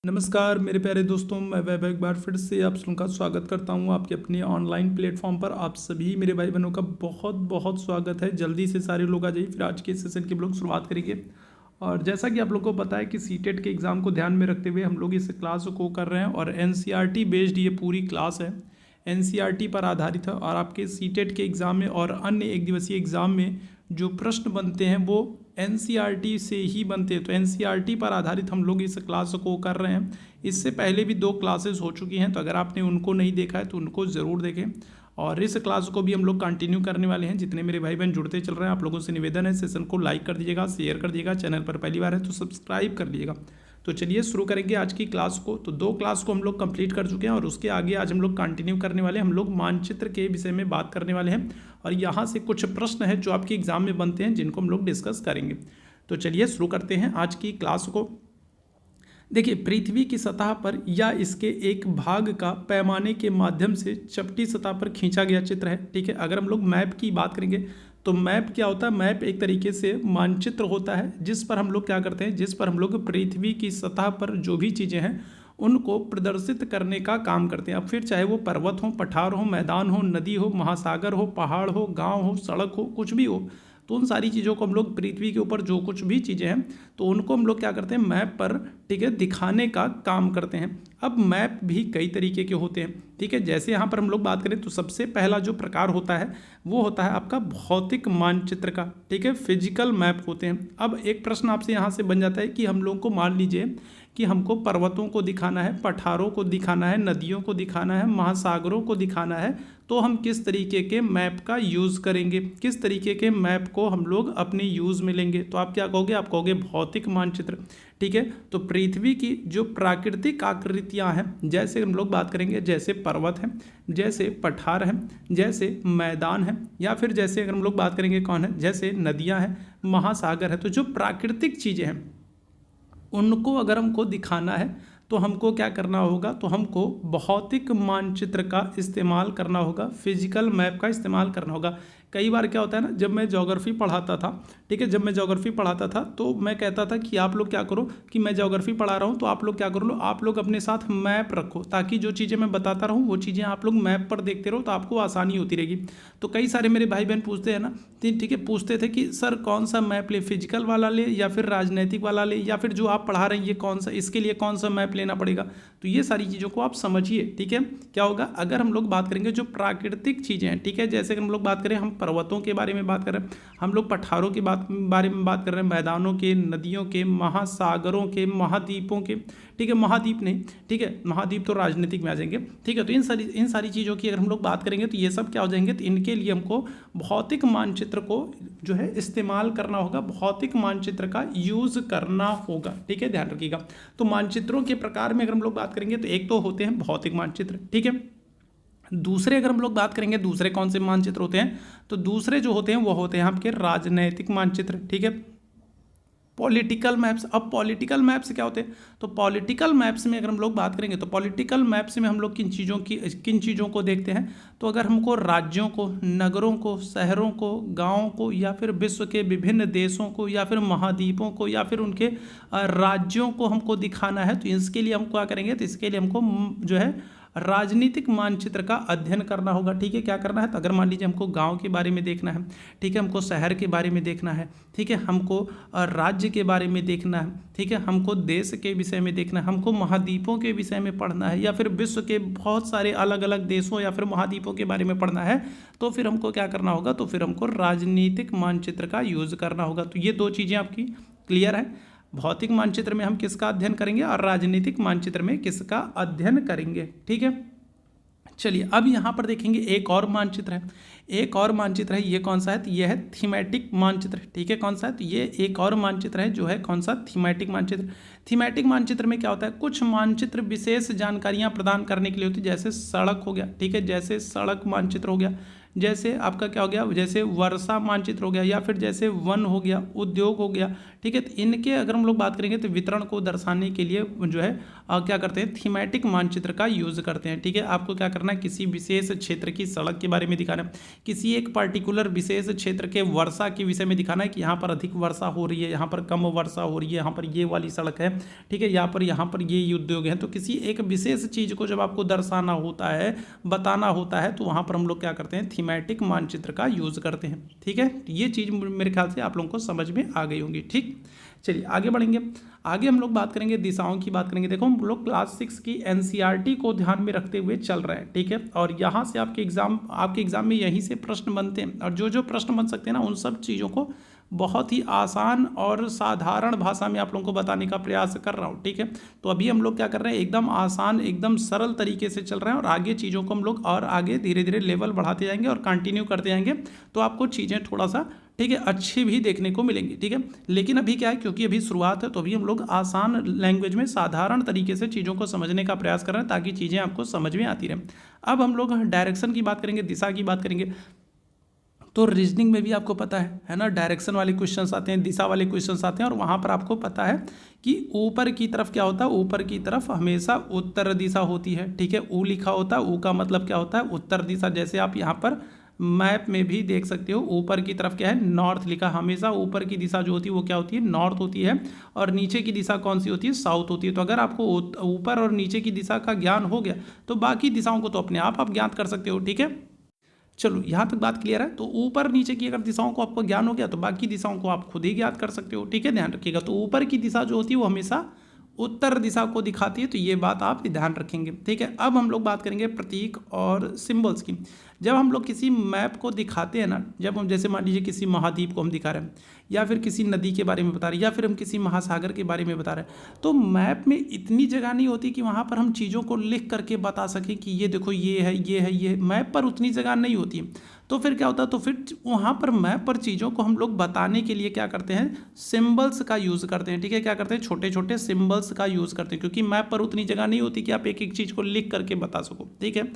नमस्कार मेरे प्यारे दोस्तों, मैं वैभव एक बार फिर से आप सबका स्वागत करता हूं आपके अपने ऑनलाइन प्लेटफॉर्म पर। आप सभी मेरे भाई बहनों का बहुत बहुत स्वागत है। जल्दी से सारे लोग आ जाइए, फिर आज के सेशन की हम लोग शुरुआत करेंगे। और जैसा कि आप लोगों को पता है कि सीटेट के एग्ज़ाम को ध्यान में रखते हुए हम लोग इस क्लास को कर रहे हैं और एनसीईआरटी बेस्ड ये पूरी क्लास है, एनसीईआरटी पर आधारित है। और आपके सीटेट के एग्ज़ाम में और अन्य एक दिवसीय एग्ज़ाम में जो प्रश्न बनते हैं वो एनसीईआरटी से ही बनते हैं। तो एनसीईआरटी पर आधारित हम लोग इस क्लास को कर रहे हैं। इससे पहले भी 2 क्लासेस हो चुकी हैं, तो अगर आपने उनको नहीं देखा है तो उनको ज़रूर देखें। और इस क्लास को भी हम लोग कंटिन्यू करने वाले हैं। जितने मेरे भाई बहन जुड़ते चल रहे हैं, आप लोगों से निवेदन है सेशन को लाइक कर दीजिएगा, शेयर कर दीजिएगा, चैनल पर पहली बार है तो सब्सक्राइब कर लीजिएगा। तो चलिए शुरू करेंगे आज की क्लास को। तो 2 क्लास को हम लोग कंप्लीट कर चुके हैं और उसके आगे आज हम लोग कंटिन्यू करने वाले हैं। हम लोग मानचित्र के विषय में बात करने वाले हैं और यहाँ से कुछ प्रश्न है जो आपके एग्जाम में बनते हैं जिनको हम लोग डिस्कस करेंगे। तो चलिए शुरू करते हैं आज की क्लास को। देखिए, पृथ्वी की सतह पर या इसके एक भाग का पैमाने के माध्यम से चपटी सतह पर खींचा गया चित्र है। ठीक है, अगर हम लोग मैप की बात करेंगे तो मैप क्या होता है? मैप एक तरीके से मानचित्र होता है जिस पर हम लोग क्या करते हैं, जिस पर हम लोग पृथ्वी की सतह पर जो भी चीज़ें हैं उनको प्रदर्शित करने का काम करते हैं। अब फिर चाहे वो पर्वत हो, पठार हो, मैदान हो, नदी हो, महासागर हो, पहाड़ हो, गांव हो, सड़क हो, कुछ भी हो, तो उन सारी चीज़ों को हम लोग पृथ्वी के ऊपर जो कुछ भी चीज़ें हैं तो उनको हम लोग क्या करते हैं, मैप पर ठीक है दिखाने का काम करते हैं। अब मैप भी कई तरीके के होते हैं। ठीक है, जैसे यहाँ पर हम लोग बात करें तो सबसे पहला जो प्रकार होता है वो होता है आपका भौतिक मानचित्र का। ठीक है, फिजिकल मैप होते हैं। अब एक प्रश्न आपसे यहाँ से बन जाता है कि हम लोग को मान लीजिए कि हमको पर्वतों को दिखाना है, पठारों को दिखाना है, नदियों को दिखाना है, महासागरों को दिखाना है, तो हम किस तरीके के मैप का यूज़ करेंगे, किस तरीके के मैप को हम लोग अपने यूज़ में लेंगे? तो आप क्या कहोगे? आप कहोगे भौतिक मानचित्र। ठीक है, तो पृथ्वी की जो प्राकृतिक आकृतियां हैं, जैसे हम लोग बात करेंगे जैसे पर्वत हैं, जैसे पठार हैं, जैसे मैदान हैं, या फिर जैसे अगर हम लोग बात करेंगे कौन है, जैसे नदियां हैं, महासागर है, तो जो प्राकृतिक चीज़ें हैं उनको अगर हमको दिखाना है तो हमको क्या करना होगा? तो हमको भौतिक मानचित्र का इस्तेमाल करना होगा, फिजिकल मैप का इस्तेमाल करना होगा। कई बार क्या होता है ना, जब मैं ज्योग्राफी पढ़ाता था, ठीक है, जब मैं ज्योग्राफी पढ़ाता था तो मैं कहता था कि आप लोग क्या करो कि मैं ज्योग्राफी पढ़ा रहा हूँ तो आप लोग क्या करो, आप लोग अपने साथ मैप रखो ताकि जो चीज़ें मैं बताता रहूँ वो चीज़ें आप लोग मैप पर देखते रहो तो आपको आसानी होती रहेगी। तो कई सारे मेरे भाई बहन पूछते हैं ना, ठीक है, पूछते थे कि सर कौन सा मैप ले, फिजिकल वाला ले या फिर राजनीतिक वाला ले, या फिर जो आप पढ़ा रहे हैं ये कौन सा, इसके लिए कौन सा मैप लेना पड़ेगा? तो ये सारी चीज़ों को आप समझिए। ठीक है, क्या होगा अगर हम लोग बात करेंगे जो प्राकृतिक चीज़ें हैं, ठीक है, जैसे अगर हम लोग बात करें, हम पर्वतों के बारे में बात कर रहे हैं, हम लोग पठारों के बारे में बात कर रहे हैं, मैदानों के, नदियों के, महासागरों के, महाद्वीपों के, ठीक है, महाद्वीप नहीं, ठीक है, महाद्वीप तो राजनीतिक में आ जाएंगे। ठीक है, तो इन सारी चीज़ों की अगर हम लोग बात करेंगे तो ये सब क्या हो जाएंगे, तो इनके लिए हमको भौतिक मानचित्र को जो है इस्तेमाल करना होगा, भौतिक मानचित्र का यूज़ करना होगा। ठीक है, ध्यान रखिएगा। तो मानचित्रों के प्रकार में अगर हम लोग बात करेंगे तो एक तो होते हैं भौतिक मानचित्र, ठीक है। दूसरे अगर हम लोग बात करेंगे दूसरे कौन से मानचित्र होते हैं, तो दूसरे जो होते हैं वो होते हैं आपके राजनैतिक मानचित्र। ठीक है, पॉलिटिकल मैप्स। अब पॉलिटिकल मैप्स क्या होते हैं? तो पॉलिटिकल मैप्स में अगर हम लोग बात करेंगे तो पॉलिटिकल मैप्स में हम लोग किन चीज़ों को देखते हैं? तो अगर हमको राज्यों को, नगरों को, शहरों को, गाँव को, या फिर विश्व के विभिन्न देशों को, या फिर महाद्वीपों को, या फिर उनके राज्यों को हमको दिखाना है, तो इसके लिए हम क्या करेंगे? तो इसके लिए हमको जो है राजनीतिक मानचित्र का अध्ययन करना होगा। ठीक है, क्या करना है? तो अगर मान लीजिए हमको गांव के बारे में देखना है, ठीक है, हमको शहर के बारे में देखना है, ठीक है, हमको राज्य के बारे में देखना है, ठीक है, हमको देश के विषय में देखना है, हमको महाद्वीपों के विषय में पढ़ना है, या फिर विश्व के बहुत सारे अलग अलग देशों या फिर महाद्वीपों के बारे में पढ़ना है, तो फिर हमको क्या करना होगा? तो फिर हमको राजनीतिक मानचित्र का यूज़ करना होगा। तो ये 2 चीज़ें आपकी क्लियर है। भौतिक मानचित्र में हम किसका अध्ययन करेंगे और राजनीतिक मानचित्र में किसका अध्ययन करेंगे? ठीक है, चलिए अब यहाँ पर देखेंगे एक और मानचित्र है, एक और मानचित्र है। ये कौन सा है? तो ये है थीमेटिक मानचित्र। ठीक है, कौन सा है? तो ये एक और मानचित्र है जो है कौन सा? थीमेटिक मानचित्र। थीमेटिक मानचित्र में क्या होता है? कुछ मानचित्र विशेष जानकारियाँ प्रदान करने के लिए होती है, जैसे सड़क हो गया, ठीक है, जैसे सड़क मानचित्र हो गया, जैसे आपका क्या हो गया, जैसे वर्षा मानचित्र हो गया, या फिर जैसे वन हो गया, उद्योग हो गया, ठीक है। तो इनके अगर हम लोग बात करेंगे तो वितरण को दर्शाने के लिए जो है क्या करते हैं, थीमेटिक मानचित्र का यूज़ करते हैं, ठीक है। आपको क्या करना है, किसी विशेष क्षेत्र की सड़क के बारे में दिखाना है, किसी एक पर्टिकुलर विशेष क्षेत्र के वर्षा के विषय में दिखाना है कि यहाँ पर अधिक वर्षा हो रही है, यहाँ पर कम वर्षा हो रही है, यहाँ पर ये वाली सड़क है, ठीक है, यहाँ पर ये उद्योग है। तो किसी एक विशेष चीज़ को जब आपको दर्शाना होता है, बताना होता है, तो वहाँ पर हम लोग क्या करते हैं, थीमेटिक मानचित्र का यूज़ करते हैं, ठीक है। ये चीज़ मेरे ख्याल से आप लोगों को समझ में आ गई होंगी, ठीक। चलिए आगे बढ़ेंगे। आगे हम लोग बात करेंगे, दिशाओं की बात करेंगे। देखो हम लोग क्लास 6 की एनसीईआरटी को ध्यान में रखते हुए चल रहे हैं, ठीक है। और यहाँ से आपके एग्जाम में यहीं से प्रश्न बनते हैं, और जो प्रश्न बन सकते हैं ना, उन सब चीज़ों को बहुत ही आसान और साधारण भाषा में आप लोगों को बताने का प्रयास कर रहा हूँ, ठीक है। तो अभी हम लोग क्या कर रहे हैं, एकदम आसान, एकदम सरल तरीके से चल रहे हैं, और आगे चीज़ों को हम लोग और आगे धीरे धीरे लेवल बढ़ाते जाएंगे और कंटिन्यू करते जाएंगे, तो आपको चीज़ें थोड़ा सा, ठीक है, अच्छी भी देखने को मिलेंगी, ठीक है। लेकिन अभी क्या है, क्योंकि अभी शुरुआत है, तो अभी हम लोग आसान लैंग्वेज में साधारण तरीके से चीज़ों को समझने का प्रयास कर रहे हैं, ताकि चीज़ें आपको समझ में आती रहें। अब हम लोग डायरेक्शन की बात करेंगे, दिशा की बात करेंगे। तो रीजनिंग में भी आपको पता है ना, डायरेक्शन वाले क्वेश्चंस आते हैं, दिशा वाले क्वेश्चंस आते हैं, और वहाँ पर आपको पता है कि ऊपर की तरफ क्या होता है, ऊपर की तरफ हमेशा उत्तर दिशा होती है, ठीक है। ऊ लिखा होता है, ऊ का मतलब क्या होता है, उत्तर दिशा। जैसे आप यहाँ पर मैप में भी देख सकते हो, ऊपर की तरफ क्या है, नॉर्थ लिखा। हमेशा ऊपर की दिशा जो होती है वो क्या होती है, नॉर्थ होती है, और नीचे की दिशा कौन सी होती है, साउथ होती है। तो अगर आपको ऊपर और नीचे की दिशा का ज्ञान हो गया, तो बाकी दिशाओं को तो अपने आप ज्ञात कर सकते हो, ठीक है। चलो यहाँ तक बात क्लियर है। तो ऊपर नीचे की अगर दिशाओं को आपको ज्ञान हो गया, तो बाकी दिशाओं को आप खुद ही ज्ञात कर सकते हो, ठीक है, ध्यान रखिएगा। तो ऊपर की दिशा जो होती है वो हमेशा उत्तर दिशा को दिखाती है, तो ये बात आप ध्यान रखेंगे, ठीक है। अब हम लोग बात करेंगे प्रतीक और सिंबल्स की। जब हम लोग किसी मैप को दिखाते हैं ना, जब हम जैसे मान लीजिए किसी महाद्वीप को हम दिखा रहे हैं, या फिर किसी नदी के बारे में बता रहे हैं, या फिर हम किसी महासागर के बारे में बता रहे हैं, तो मैप में इतनी जगह नहीं होती कि वहाँ पर हम चीज़ों को लिख करके बता सकें कि ये देखो ये है, ये है, ये है। मैप पर उतनी जगह नहीं होती। तो फिर क्या होता है, तो फिर वहाँ पर मैप पर चीज़ों को हम लोग बताने के लिए क्या करते हैं, सिंबल्स का यूज़ करते हैं, ठीक है। क्या करते हैं, छोटे छोटे सिंबल्स का यूज़ करते हैं, क्योंकि मैप पर उतनी जगह नहीं होती कि आप एक एक चीज़ को लिख करके बता सको, ठीक है।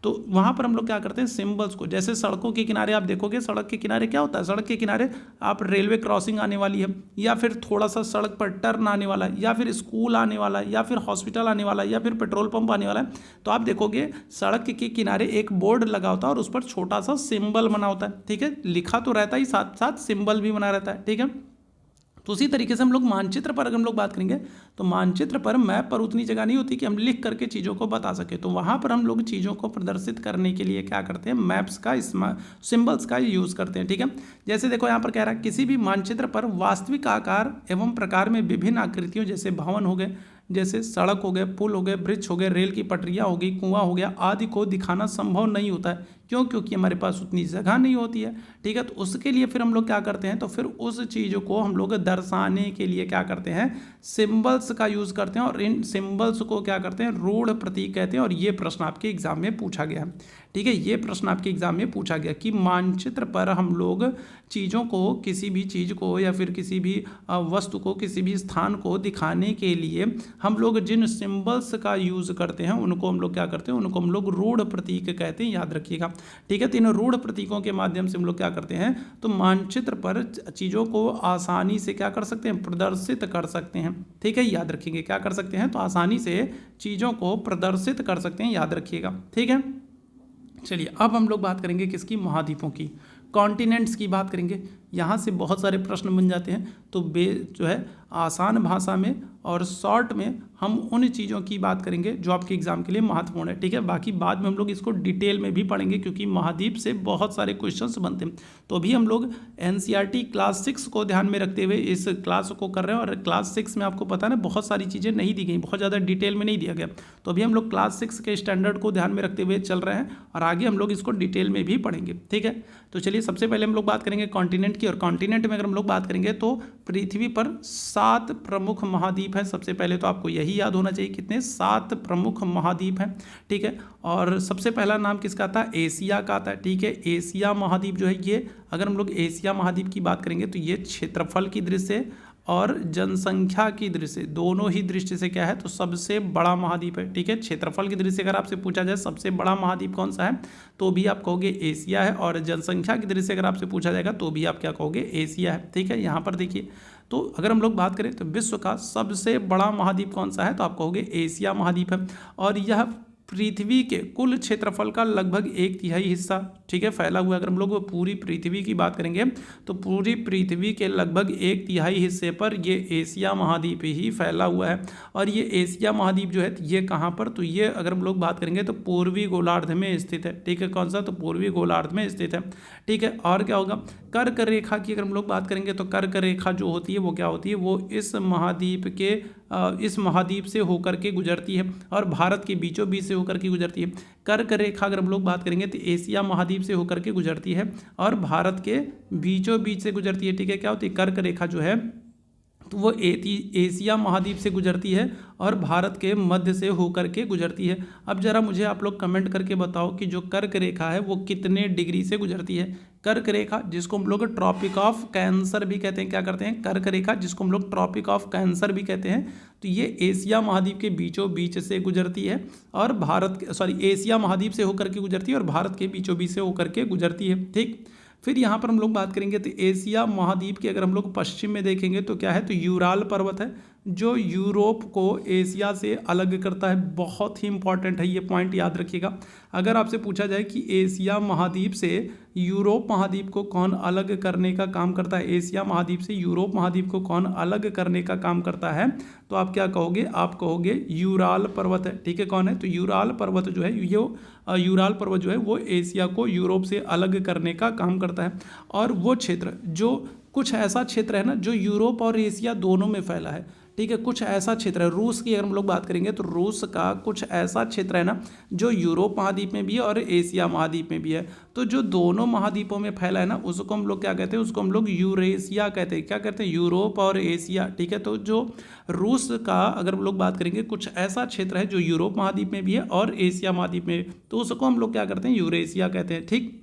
तो वहाँ पर हम लोग क्या करते हैं, सिंबल्स को, जैसे सड़कों के किनारे आप देखोगे, सड़क के किनारे क्या होता है, सड़क के किनारे आप रेलवे क्रॉसिंग आने वाली है, या फिर थोड़ा सा सड़क पर टर्न आने वाला है, या फिर स्कूल आने वाला है, या फिर हॉस्पिटल आने वाला है, या फिर पेट्रोल पंप आने वाला है, तो आप देखोगे सड़क के किनारे एक बोर्ड लगा होता है, और उस पर छोटा सा सिंबल बना होता है, ठीक है। लिखा तो रहता ही, साथ साथ सिंबल भी बना रहता है, ठीक है। तो उसी तरीके से हम लोग मानचित्र पर अगर हम लोग बात करेंगे, तो मानचित्र पर मैप पर उतनी जगह नहीं होती कि हम लिख करके चीज़ों को बता सके। तो वहाँ पर हम लोग चीज़ों को प्रदर्शित करने के लिए क्या करते हैं, मैप्स का सिंबल्स का यूज़ करते हैं, ठीक है। जैसे देखो यहाँ पर कह रहा है, किसी भी मानचित्र पर वास्तविक आकार एवं प्रकार में विभिन्न आकृतियों, जैसे भवन हो गए, जैसे सड़क हो गए, पुल हो गए, ब्रिज हो गए, रेल की पटरियाँ हो गई, कुआं हो गया आदि को दिखाना संभव नहीं होता है। क्यों? क्योंकि हमारे पास उतनी जगह नहीं होती है, ठीक है। तो उसके लिए फिर हम लोग क्या करते हैं, तो फिर उस चीज़ को हम लोग दर्शाने के लिए क्या करते हैं, सिंबल्स का यूज़ करते हैं, और इन सिंबल्स को क्या करते हैं, रूढ़ प्रतीक कहते हैं। और ये प्रश्न आपके एग्जाम में पूछा गया है, ठीक है। ये प्रश्न आपके एग्जाम में पूछा गया कि मानचित्र पर हम लोग चीज़ों को, किसी भी चीज़ को या फिर किसी भी वस्तु को, किसी भी स्थान को दिखाने के लिए हम लोग जिन सिंबल्स का यूज़ करते हैं, उनको हम लोग क्या करते हैं, उनको हम लोग रूढ़ प्रतीक कहते हैं, याद रखिएगा, ठीक है। तो इन रूढ़ प्रतीकों के माध्यम से हम लोग क्या करते हैं, तो मानचित्र पर चीज़ों को आसानी से क्या कर सकते हैं, प्रदर्शित कर सकते हैं, ठीक है। याद रखिएगा, क्या कर सकते हैं, तो आसानी से चीज़ों को प्रदर्शित कर सकते हैं, याद रखिएगा, ठीक है। चलिए अब हम लोग बात करेंगे किसकी, महाद्वीपों की, कॉन्टिनेंट्स की बात करेंगे। यहाँ से बहुत सारे प्रश्न बन जाते हैं, तो जो है आसान भाषा में और शॉर्ट में हम उन चीज़ों की बात करेंगे जो आपके एग्जाम के लिए महत्वपूर्ण है, ठीक है। बाकी बाद में हम लोग इसको डिटेल में भी पढ़ेंगे, क्योंकि महाद्वीप से बहुत सारे क्वेश्चंस बनते हैं। तो अभी हम लोग एनसीईआरटी क्लास 6 को ध्यान में रखते हुए इस क्लास को कर रहे हैं, और क्लास 6 में आपको पता है ना, बहुत सारी चीज़ें नहीं दी गई, बहुत ज़्यादा डिटेल में नहीं दिया गया। तो अभी हम लोग क्लास 6 के स्टैंडर्ड को ध्यान में रखते हुए चल रहे हैं, और आगे हम लोग इसको डिटेल में भी पढ़ेंगे, ठीक है। तो चलिए सबसे पहले हम लोग बात करेंगे कॉन्टिनेंट की, और कॉन्टिनेंट में अगर हम लोग बात करेंगे तो पृथ्वी पर 7 प्रमुख महाद्वीप हैं। सबसे पहले तो आपको यही याद होना चाहिए, कितने, 7 प्रमुख महाद्वीप हैं, ठीक है। और सबसे पहला नाम किसका आता है, एशिया का आता है, ठीक है। एशिया महाद्वीप जो है, ये अगर हम लोग एशिया महाद्वीप की बात करेंगे तो ये क्षेत्रफल की दृष्टि से और जनसंख्या की दृष्टि से, दोनों ही दृष्टि से क्या है तो सबसे बड़ा महाद्वीप है। ठीक है, क्षेत्रफल की दृष्टि से अगर आपसे पूछा जाए सबसे बड़ा महाद्वीप कौन सा है तो भी आप कहोगे एशिया है, और जनसंख्या की दृष्टि से अगर आपसे पूछा जाएगा तो भी आप क्या कहोगे एशिया है। ठीक है, यहाँ पर देखिए, तो अगर हम लोग बात करें तो विश्व का सबसे बड़ा महाद्वीप कौन सा है तो आप कहोगे एशिया महाद्वीप है, और यह पृथ्वी के कुल क्षेत्रफल का लगभग 1/3 हिस्सा, ठीक है, फैला हुआ है। अगर हम लोग पूरी पृथ्वी की बात करेंगे तो पूरी पृथ्वी के लगभग 1/3 हिस्से पर ये एशिया महाद्वीप ही फैला हुआ है। और ये एशिया महाद्वीप जो है ये कहाँ पर, तो ये अगर हम लोग बात करेंगे तो पूर्वी गोलार्ध में स्थित है। ठीक है, कौन सा, तो पूर्वी गोलार्ध में स्थित है। ठीक है, और क्या होगा, कर्क रेखा की अगर हम लोग बात करेंगे तो कर्क रेखा जो होती है वो क्या होती है, वो इस महाद्वीप से होकर के गुजरती है और भारत के बीचों बीच से होकर के गुजरती है। कर्क रेखा अगर हम लोग बात करेंगे तो एशिया महाद्वीप से होकर के गुजरती है और भारत के बीचों बीच से गुजरती है। ठीक है, क्या होती है, कर्क रेखा जो है तो वो एशिया महाद्वीप से गुजरती है और भारत के मध्य से होकर के गुजरती है। अब जरा मुझे आप लोग कमेंट करके बताओ कि जो कर्क रेखा है वो कितने डिग्री से गुजरती है। कर्क रेखा जिसको हम लोग ट्रॉपिक ऑफ कैंसर भी कहते हैं, क्या करते हैं, कर्क रेखा जिसको हम लोग ट्रॉपिक ऑफ कैंसर भी कहते हैं, तो ये एशिया महाद्वीप के बीचों बीच से गुजरती है और एशिया महाद्वीप से होकर के गुजरती है और भारत के बीचों बीच से होकर के गुजरती है। ठीक, फिर यहाँ पर हम लोग बात करेंगे तो एशिया महाद्वीप के अगर हम लोग पश्चिम में देखेंगे तो क्या है, तो यूराल पर्वत है जो यूरोप को एशिया से अलग करता है। बहुत ही इंपॉर्टेंट है ये पॉइंट, याद रखिएगा। अगर आपसे पूछा जाए कि एशिया महाद्वीप से यूरोप महाद्वीप को कौन अलग करने का काम करता है, एशिया महाद्वीप से यूरोप महाद्वीप को कौन अलग करने का काम करता है, तो आप क्या कहोगे, आप कहोगे यूराल पर्वत है। ठीक है, कौन है, तो यूराल पर्वत जो है यूराल पर्वत जो है वो एशिया को यूरोप से अलग करने का काम करता है। और वो क्षेत्र जो कुछ ऐसा क्षेत्र है ना जो यूरोप और एशिया दोनों में फैला है। ठीक है, कुछ ऐसा क्षेत्र है, रूस की अगर हम लोग बात करेंगे तो रूस का कुछ ऐसा क्षेत्र है ना जो यूरोप महाद्वीप में भी है और एशिया महाद्वीप में भी है। तो जो दोनों महाद्वीपों में फैला है ना उसको हम लोग क्या कहते हैं, उसको हम लोग यूरेशिया कहते हैं। क्या कहते हैं, यूरोप और एशिया। ठीक है, तो जो रूस का अगर हम लोग बात करेंगे कुछ ऐसा क्षेत्र है जो यूरोप महाद्वीप में भी है और एशिया महाद्वीप में, तो उसको हम लोग क्या करते हैं, यूरेशिया कहते हैं। ठीक,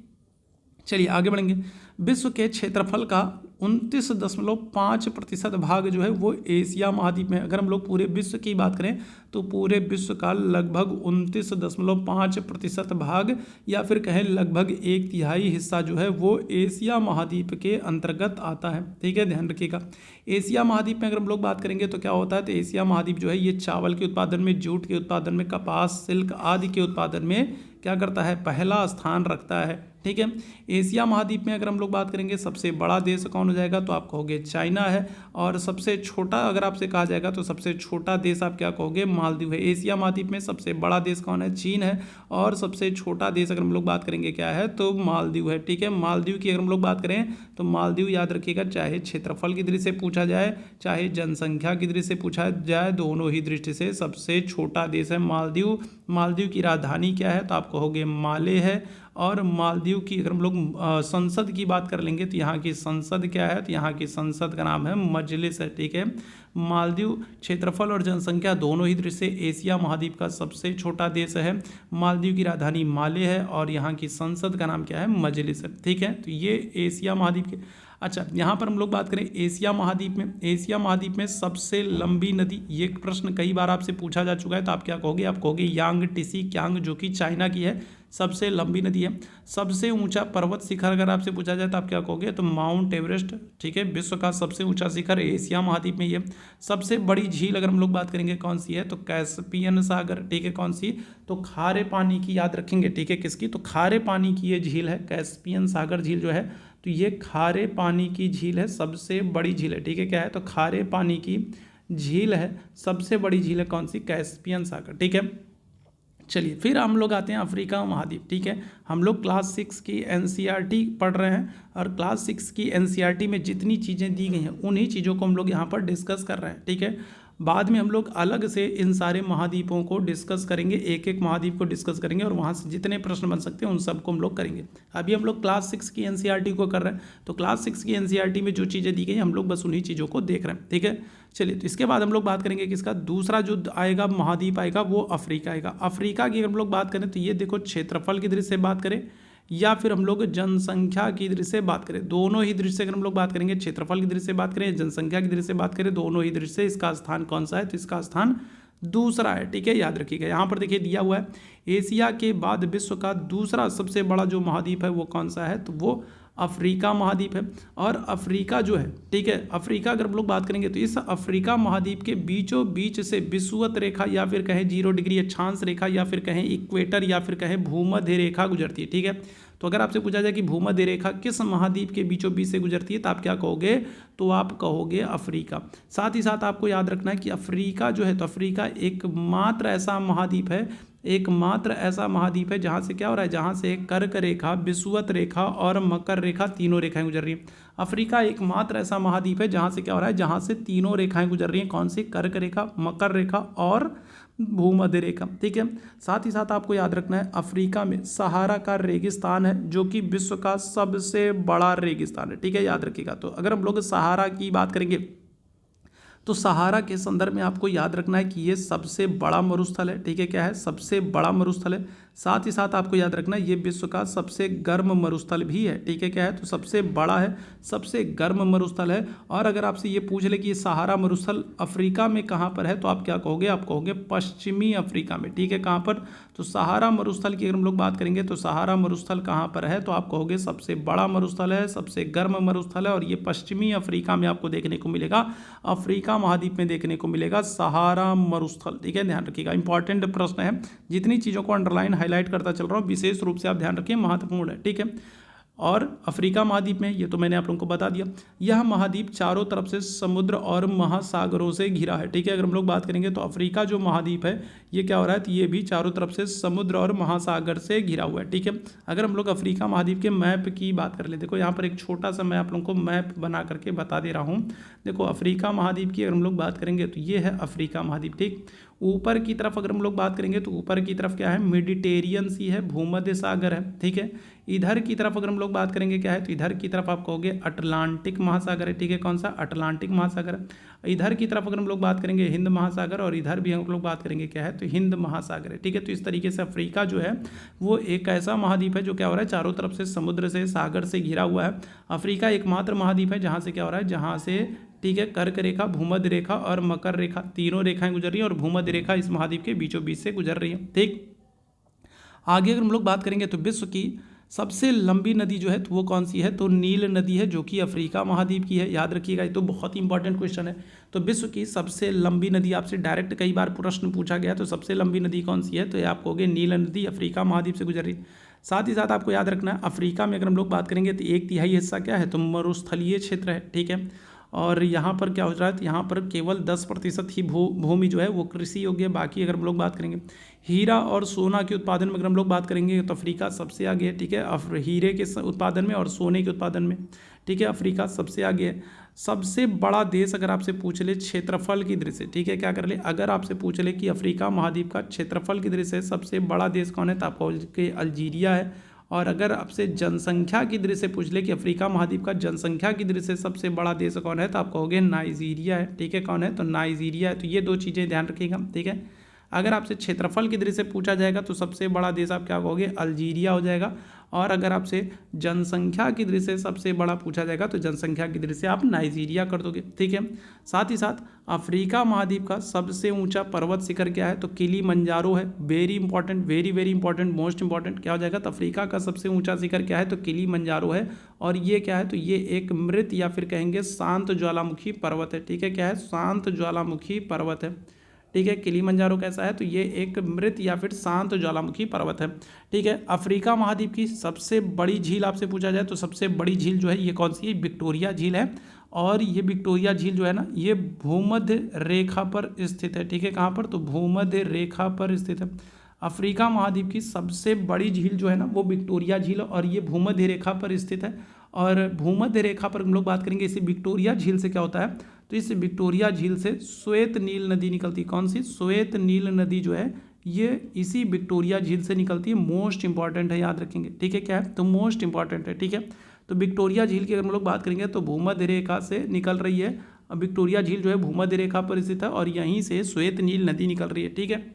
चलिए आगे बढ़ेंगे। विश्व के क्षेत्रफल का 29.5% भाग जो है वो एशिया महाद्वीप में। अगर हम लोग पूरे विश्व की बात करें तो पूरे विश्व का लगभग 29.5% भाग या फिर कहें लगभग 1/3 हिस्सा जो है वो एशिया महाद्वीप के अंतर्गत आता है। ठीक है, ध्यान रखिएगा। एशिया महाद्वीप में अगर हम लोग बात करेंगे तो क्या होता है, तो एशिया महाद्वीप जो है ये चावल के उत्पादन में, जूट के उत्पादन में, कपास, सिल्क आदि के उत्पादन में क्या करता है, पहला स्थान रखता है। ठीक है, एशिया महाद्वीप में अगर हम लोग बात करेंगे सबसे बड़ा देश कौन हो जाएगा, तो आप कहोगे चाइना है। और सबसे छोटा अगर आपसे कहा जाएगा तो सबसे छोटा देश आप क्या कहोगे, मालदीव है। एशिया महाद्वीप में सबसे बड़ा देश कौन है, चीन है। और सबसे छोटा देश अगर हम लोग बात करेंगे क्या है, तो मालदीव है। ठीक है, मालदीव की अगर हम लोग बात करें तो मालदीव याद रखिएगा, चाहे क्षेत्रफल की दृष्टि से पूछा जाए चाहे जनसंख्या की दृष्टि से पूछा जाए, दोनों ही दृष्टि से सबसे छोटा देश है मालदीव। मालदीव की राजधानी क्या है, तो आप कहोगे माले है। और मालदीव की अगर हम लोग संसद की बात कर लेंगे तो यहाँ की संसद क्या है, तो यहाँ की संसद का नाम है मजलिस है। ठीक है, मालदीव क्षेत्रफल और जनसंख्या दोनों ही दृष्टि से एशिया महाद्वीप का सबसे छोटा देश है। मालदीव की राजधानी माले है और यहाँ की संसद का नाम क्या है, मजलिस है। ठीक है, तो ये एशिया महाद्वीप के। अच्छा, यहाँ पर हम लोग बात करें एशिया महाद्वीप में सबसे लंबी नदी, ये प्रश्न कई बार आपसे पूछा जा चुका है, तो आप क्या कहोगे, आप कहोगे यांगटीसी क्यांग, जो कि चाइना की है, सबसे लंबी नदी है। सबसे ऊंचा पर्वत शिखर अगर आपसे पूछा जाए तो आप क्या कहोगे, तो माउंट एवरेस्ट। ठीक है, विश्व का सबसे ऊंचा शिखर एशिया महाद्वीप में ये। सबसे बड़ी झील अगर हम लोग बात करेंगे कौन सी है, तो कैस्पियन सागर। ठीक है, कौन सी, तो खारे पानी की, याद रखेंगे। ठीक है, किसकी, तो खारे पानी की ये झील है, कैस्पियन सागर झील जो है, तो ये खारे पानी की झील है, सबसे बड़ी झील है। ठीक है, क्या है, तो खारे पानी की झील है, सबसे बड़ी झील है कौन सी, कैस्पियन सागर। ठीक है, चलिए फिर हम लोग आते हैं अफ्रीका महाद्वीप। ठीक है, हम लोग क्लास 6 की एनसीईआरटी पढ़ रहे हैं और क्लास 6 की एनसीईआरटी में जितनी चीज़ें दी गई हैं उन्हीं चीज़ों को हम लोग यहाँ पर डिस्कस कर रहे हैं। ठीक है, बाद में हम लोग अलग से इन सारे महाद्वीपों को डिस्कस करेंगे, एक एक महाद्वीप को डिस्कस करेंगे और वहाँ से जितने प्रश्न बन सकते हैं उन सबको हम लोग करेंगे। अभी हम लोग क्लास 6 की एनसीईआरटी को कर रहे हैं, तो क्लास 6 की एनसीईआरटी में जो चीज़ें दी गई हम लोग बस उन्हीं चीज़ों को देख रहे हैं। ठीक है, चलिए, तो इसके बाद हम लोग बात करेंगे किसका, दूसरा जो आएगा महाद्वीप आएगा वो अफ्रीका आएगा। अफ्रीका की अगर हम लोग बात करें तो ये देखो, क्षेत्रफल की दृष्टि से बात करें या फिर हम लोग जनसंख्या की दृष्टि से बात करें, दोनों ही दृष्टि से अगर हम लोग बात करेंगे, क्षेत्रफल की दृष्टि से बात करें, जनसंख्या की दृष्टि से बात करें, दोनों ही दृष्टि से इसका स्थान कौन सा है, तो इसका स्थान दूसरा है। ठीक है, याद रखिएगा। यहाँ पर देखिए दिया हुआ है एशिया के बाद विश्व का दूसरा सबसे बड़ा जो महाद्वीप है वो कौन सा है, तो वो अफ्रीका महाद्वीप है। और अफ्रीका जो है, ठीक है, अफ्रीका अगर हम लोग बात करेंगे तो इस अफ्रीका महाद्वीप के बीचों बीच से विषुवत रेखा या फिर कहें 0 डिग्री अक्षांश रेखा या फिर कहें इक्वेटर या फिर कहें भूमध्य रेखा गुजरती है। ठीक है, तो अगर आपसे पूछा जाए कि भूमध्य रेखा किस महाद्वीप के बीचों बीच से गुजरती है, तो आप क्या कहोगे, तो आप कहोगे अफ्रीका। साथ ही साथ आपको याद रखना है कि अफ्रीका जो है, तो अफ्रीका एकमात्र ऐसा महाद्वीप है, एकमात्र ऐसा महाद्वीप है जहाँ से क्या हो रहा है, जहाँ से कर्क रेखा, विषुवत रेखा और मकर रेखा तीनों रेखाएं गुजर रही हैं। अफ्रीका एकमात्र ऐसा महाद्वीप है जहाँ से क्या हो रहा है, जहाँ से तीनों रेखाएं गुजर रही हैं। कौन सी, कर्क रेखा, मकर रेखा और भूमध्य रेखा। ठीक है, साथ ही साथ आपको याद रखना है अफ्रीका में सहारा का रेगिस्तान है जो कि विश्व का सबसे बड़ा रेगिस्तान है। ठीक है, याद रखिएगा। तो अगर हम लोग सहारा की बात करेंगे तो सहारा के संदर्भ में आपको याद रखना है कि ये सबसे बड़ा मरुस्थल है। ठीक है, क्या है, सबसे बड़ा मरुस्थल है। साथ ही साथ आपको याद रखना है ये विश्व का सबसे गर्म मरुस्थल भी है। ठीक है, क्या है, तो सबसे बड़ा है, सबसे गर्म मरुस्थल है। और अगर आपसे ये पूछ ले कि ये सहारा मरुस्थल अफ्रीका में कहाँ पर है, तो आप क्या कहोगे, आप कहोगे पश्चिमी अफ्रीका में। ठीक है, कहाँ पर, तो सहारा मरुस्थल की अगर हम लोग बात करेंगे तो सहारा मरुस्थल कहाँ पर है, तो आप कहोगे सबसे बड़ा मरुस्थल है, सबसे गर्म मरुस्थल है और ये पश्चिमी अफ्रीका में आपको देखने को मिलेगा, अफ्रीका महाद्वीप में देखने को मिलेगा सहारा मरुस्थल। ठीक है, ध्यान रखिएगा, इंपॉर्टेंट प्रश्न है। जितनी चीज़ों को अंडरलाइन हाईलाइट करता चल रहा हूँ, विशेष रूप से आप ध्यान रखिए, महत्वपूर्ण है। ठीक है, और अफ्रीका महाद्वीप में, ये तो मैंने आप लोगों को बता दिया, यह महाद्वीप चारों तरफ से समुद्र और महासागरों से घिरा है। ठीक है, अगर हम लोग बात करेंगे तो अफ्रीका जो महाद्वीप है ये क्या हो रहा है, तो ये भी चारों तरफ से समुद्र और महासागर से घिरा हुआ है। ठीक है, अगर हम लोग अफ्रीका महाद्वीप के मैप की बात कर ले, देखो यहाँ पर एक छोटा सा मैं आप लोगों को मैप बना करके बता दे रहा हूँ। देखो अफ्रीका महाद्वीप की अगर हम लोग बात करेंगे तो ये है अफ्रीका महाद्वीप। ठीक, ऊपर की तरफ अगर हम लोग बात करेंगे तो ऊपर की तरफ क्या है, मेडिटेरियन सी है, भूमध्य सागर है। ठीक है, इधर की तरफ अगर हम लोग बात करेंगे क्या है, तो इधर की तरफ आप कहोगे अटलांटिक महासागर है। ठीक है, कौन सा, अटलांटिक महासागर है। इधर की तरफ अगर हम लोग बात करेंगे हिंद महासागर, और इधर भी हम लोग बात करेंगे क्या है, तो हिंद महासागर है। ठीक है, तो इस तरीके से अफ्रीका जो है वो एक ऐसा महाद्वीप है जो क्या हो रहा है, चारों तरफ से समुद्र से, सागर से घिरा हुआ है। अफ्रीका एकमात्र महाद्वीप है जहाँ से क्या हो रहा है, जहाँ से, ठीक है, कर्क रेखा, भूमध्य रेखा और मकर रेखा तीनों रेखाएं गुजर रही हैं और भूमध्य रेखा इस महाद्वीप के बीचों बीच से गुजर रही है। ठीक, आगे अगर हम लोग बात करेंगे तो विश्व की सबसे लंबी नदी जो है तो वो कौन सी है, तो नील नदी है जो कि अफ्रीका महाद्वीप की है। याद रखिएगा, ये तो बहुत ही इंपॉर्टेंट क्वेश्चन है। तो विश्व की सबसे लंबी नदी, आपसे डायरेक्ट कई बार प्रश्न पूछा गया, तो सबसे लंबी नदी कौन सी है, तो ये आप कहोगे नील नदी, अफ्रीका महाद्वीप से गुजर रही है। साथ ही साथ आपको याद रखना है अफ्रीका में अगर हम लोग बात करेंगे तो 1/3 हिस्सा क्या है, तो मरुस्थलीय क्षेत्र है। ठीक है, और यहाँ पर क्या हो रहा है, तो यहाँ पर केवल 10% ही भूमि जो है वो कृषि योग्य है। बाकी अगर हम लोग बात करेंगे हीरा और सोना के उत्पादन में अगर हम लोग बात करेंगे तो अफ्रीका सबसे आगे है। ठीक है, हीरे के उत्पादन में और सोने के उत्पादन में, ठीक है, अफ्रीका सबसे आगे है। सबसे बड़ा देश अगर आपसे पूछ ले क्षेत्रफल की दृष्टि से, ठीक है, क्या कर ले, अगर आपसे पूछ ले कि अफ्रीका महाद्वीप का क्षेत्रफल की दृष्टि से सबसे बड़ा देश कौन है, तो आपको अल्जीरिया है। और अगर आपसे जनसंख्या की दृष्टि से पूछ ले कि अफ्रीका महाद्वीप का जनसंख्या की दृष्टि से सबसे बड़ा देश कौन है, तो आप कहोगे नाइजीरिया है। ठीक है, कौन है, तो नाइजीरिया है। तो ये दो चीज़ें ध्यान रखिएगा। ठीक है, अगर आपसे क्षेत्रफल की दृष्टि से पूछा जाएगा तो सबसे बड़ा देश आप क्या कहोगे, अल्जीरिया हो जाएगा। और अगर आपसे जनसंख्या की दृष्टि से सबसे बड़ा पूछा जाएगा तो जनसंख्या की दृष्टि से आप नाइजीरिया कर दोगे। ठीक है, साथ ही साथ अफ्रीका महाद्वीप का सबसे ऊंचा पर्वत शिखर क्या है, तो किलिमंजारो है। Very important, very very important, most important क्या हो जाएगा, तो अफ्रीका का सबसे ऊंचा शिखर क्या है, तो किलिमंजारो है। और ये क्या है, तो ये एक मृत या फिर कहेंगे शांत ज्वालामुखी पर्वत है। ठीक है, क्या है, शांत ज्वालामुखी पर्वत है। ठीक है, किलिमंजारो कैसा है, तो ये एक मृत या फिर शांत ज्वालामुखी पर्वत है। ठीक है, अफ्रीका महाद्वीप की सबसे बड़ी झील आपसे पूछा जाए तो सबसे बड़ी झील जो है ये कौन सी है, विक्टोरिया झील है। और ये विक्टोरिया झील जो है ना, ये भूमध्य रेखा पर स्थित है। ठीक है, कहाँ पर, तो भूमध्य रेखा पर स्थित है। अफ्रीका महाद्वीप की सबसे बड़ी झील जो है ना वो विक्टोरिया झील, और ये भूमध्य रेखा पर स्थित है। और भूमध्य रेखा पर हम लोग बात करेंगे इसी विक्टोरिया झील से क्या होता है, तो इस विक्टोरिया झील से श्वेत नील नदी निकलती है। कौन सी, श्वेत नील नदी जो है ये इसी विक्टोरिया झील से निकलती है। मोस्ट इंपॉर्टेंट है, याद रखेंगे। ठीक है, क्या है, तो मोस्ट इंपॉर्टेंट है। ठीक है, तो विक्टोरिया झील की अगर हम लोग बात करेंगे तो भूमध्य रेखा से निकल रही है। विक्टोरिया झील जो है भूमध्य रेखा पर स्थित है और यहीं से श्वेत नील नदी निकल रही है। ठीक है,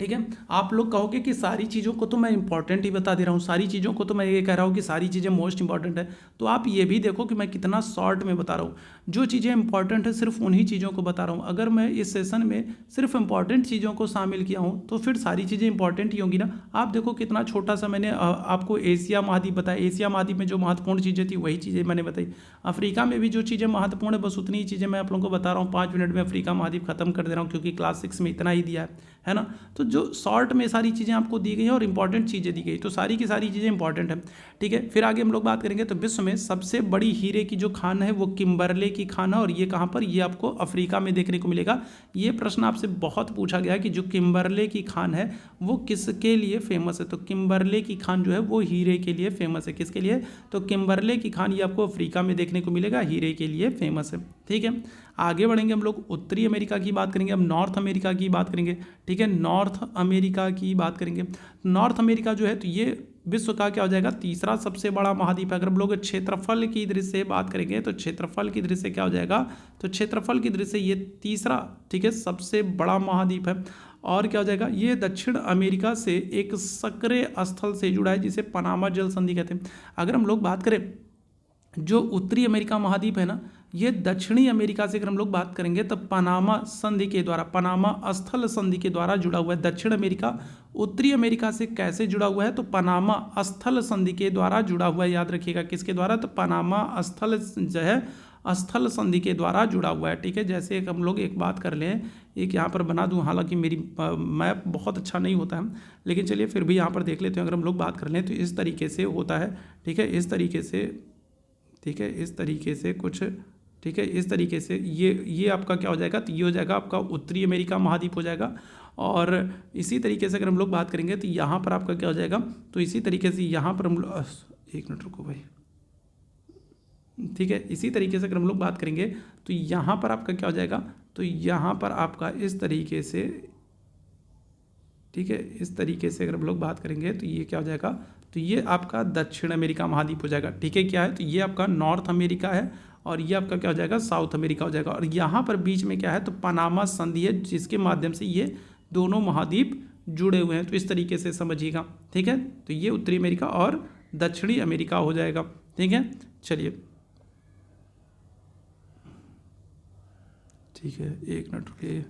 ठीक है। आप लोग कहोगे कि सारी चीज़ों को तो मैं इंपॉर्टेंट ही बता दे रहा हूँ, सारी चीज़ों को तो मैं ये कह रहा हूँ कि सारी चीज़ें मोस्ट इंपॉर्टेंट है, तो आप ये भी देखो कि मैं कितना शॉर्ट में बता रहा हूँ। जो चीज़ें इंपॉर्टेंट है सिर्फ उन्हीं चीज़ों को बता रहा हूँ। अगर मैं इस सेशन में सिर्फ इंपॉर्टेंट चीज़ों को शामिल किया हूँ तो फिर सारी चीज़ें इंपॉर्टेंट ही होंगी ना। आप देखो कितना छोटा सा मैंने आपको एशिया महाद्वीप बताया, एशिया महाद्वीप में जो महत्वपूर्ण चीज़ें थी वही चीज़ें मैंने बताई। अफ्रीका में भी जो चीज़ें महत्वपूर्ण है बस उतनी ही चीज़ें मैं आप लोगों को बता रहा हूँ। 5 मिनट में अफ्रीका महाद्वीप खत्म कर दे रहा हूँ क्योंकि क्लास 6 में इतना ही दिया है ना। तो जो शॉर्ट में सारी चीज़ें आपको दी गई हैं और इंपॉर्टेंट चीज़ें दी गई, तो सारी की सारी चीज़ें इंपॉर्टेंट है। ठीक है, फिर आगे हम लोग बात करेंगे। तो विश्व में सबसे बड़ी हीरे की जो खान है वो किम्बरले की खान है, और ये कहाँ पर, ये आपको अफ्रीका में देखने को मिलेगा। ये प्रश्न आपसे बहुत पूछा गया है कि जो किम्बरले की खान है वो किसके लिए फेमस है। तो किम्बरले की खान जो है वो हीरे के लिए फेमस है। किसके लिए, तो किम्बरले की खान ये आपको अफ्रीका में देखने को मिलेगा, हीरे के लिए फेमस है। ठीक है, आगे बढ़ेंगे हम लोग, उत्तरी अमेरिका की बात करेंगे, अब नॉर्थ अमेरिका की बात करेंगे। ठीक है, नॉर्थ अमेरिका की बात करेंगे। नॉर्थ अमेरिका जो है तो ये विश्व का क्या हो जाएगा, तीसरा सबसे बड़ा महाद्वीप है। अगर हम लोग क्षेत्रफल की दृष्टि से बात करेंगे तो क्षेत्रफल की दृष्टि से क्या हो जाएगा, तो क्षेत्रफल की दृष्टि से ये तीसरा, ठीक है, सबसे बड़ा महाद्वीप है। और क्या हो जाएगा, ये दक्षिण अमेरिका से एक सक्रिय स्थल से जुड़ा है जिसे पनामा जल संधि कहते हैं। अगर हम लोग बात करें जो उत्तरी अमेरिका महाद्वीप है ना, ये दक्षिणी अमेरिका से अगर हम लोग बात करेंगे तो पनामा संधि के द्वारा, पनामा स्थल संधि के द्वारा जुड़ा हुआ है। दक्षिण अमेरिका उत्तरी अमेरिका से कैसे जुड़ा हुआ है, तो पनामा स्थल संधि के द्वारा जुड़ा हुआ है। याद रखिएगा किसके द्वारा, तो पनामा स्थल जो है स्थल संधि के द्वारा जुड़ा हुआ है। ठीक है, जैसे एक हम लोग एक बात कर लें, एक यहाँ पर बना दूँ, हालांकि मेरी मैप बहुत अच्छा नहीं होता है, लेकिन चलिए फिर भी यहाँ पर देख लेते हैं। अगर हम लोग बात कर लें तो इस तरीके से होता है। ठीक है, इस तरीके से, ठीक है, इस तरीके से कुछ, ठीक है, इस तरीके से ये आपका क्या हो जाएगा, तो ये हो जाएगा आपका उत्तरी अमेरिका महाद्वीप हो जाएगा। और इसी तरीके से अगर हम लोग बात करेंगे तो यहाँ पर आपका क्या हो जाएगा, तो इसी तरीके से यहाँ पर हम एक मिनट रुको भाई, ठीक है, इसी तरीके से अगर हम लोग बात करेंगे तो यहाँ पर आपका क्या हो जाएगा, तो यहाँ पर आपका इस तरीके से, ठीक है, इस तरीके से अगर हम लोग बात करेंगे तो ये क्या हो जाएगा, तो ये आपका दक्षिण अमेरिका महाद्वीप हो जाएगा। ठीक है, क्या है, तो ये आपका नॉर्थ अमेरिका है और ये आपका क्या हो जाएगा, साउथ अमेरिका हो जाएगा। और यहाँ पर बीच में क्या है, तो पनामा संधि है जिसके माध्यम से ये दोनों महाद्वीप जुड़े हुए हैं। तो इस तरीके से समझिएगा। ठीक है, तो ये उत्तरी अमेरिका और दक्षिणी अमेरिका हो जाएगा। ठीक है, चलिए, ठीक है, एक मिनट रुकिए,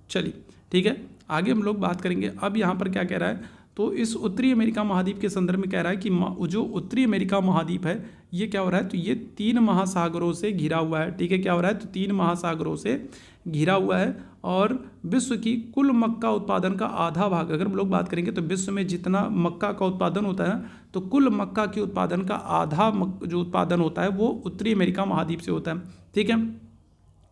चलिए, ठीक है, आगे हम लोग बात करेंगे। अब यहाँ पर क्या कह रहा है, तो इस उत्तरी अमेरिका महाद्वीप के संदर्भ में कह रहा है कि जो उत्तरी अमेरिका महाद्वीप है ये क्या हो रहा है, तो ये 3 महासागरों से घिरा हुआ है। ठीक है, क्या हो रहा है, तो 3 महासागरों से घिरा हुआ है। और विश्व की कुल मक्का उत्पादन का आधा भाग, अगर हम लोग बात करेंगे तो विश्व में जितना मक्का का उत्पादन होता है तो कुल मक्का के उत्पादन का आधा जो उत्पादन होता है वो उत्तरी अमेरिका महाद्वीप से होता है। ठीक है,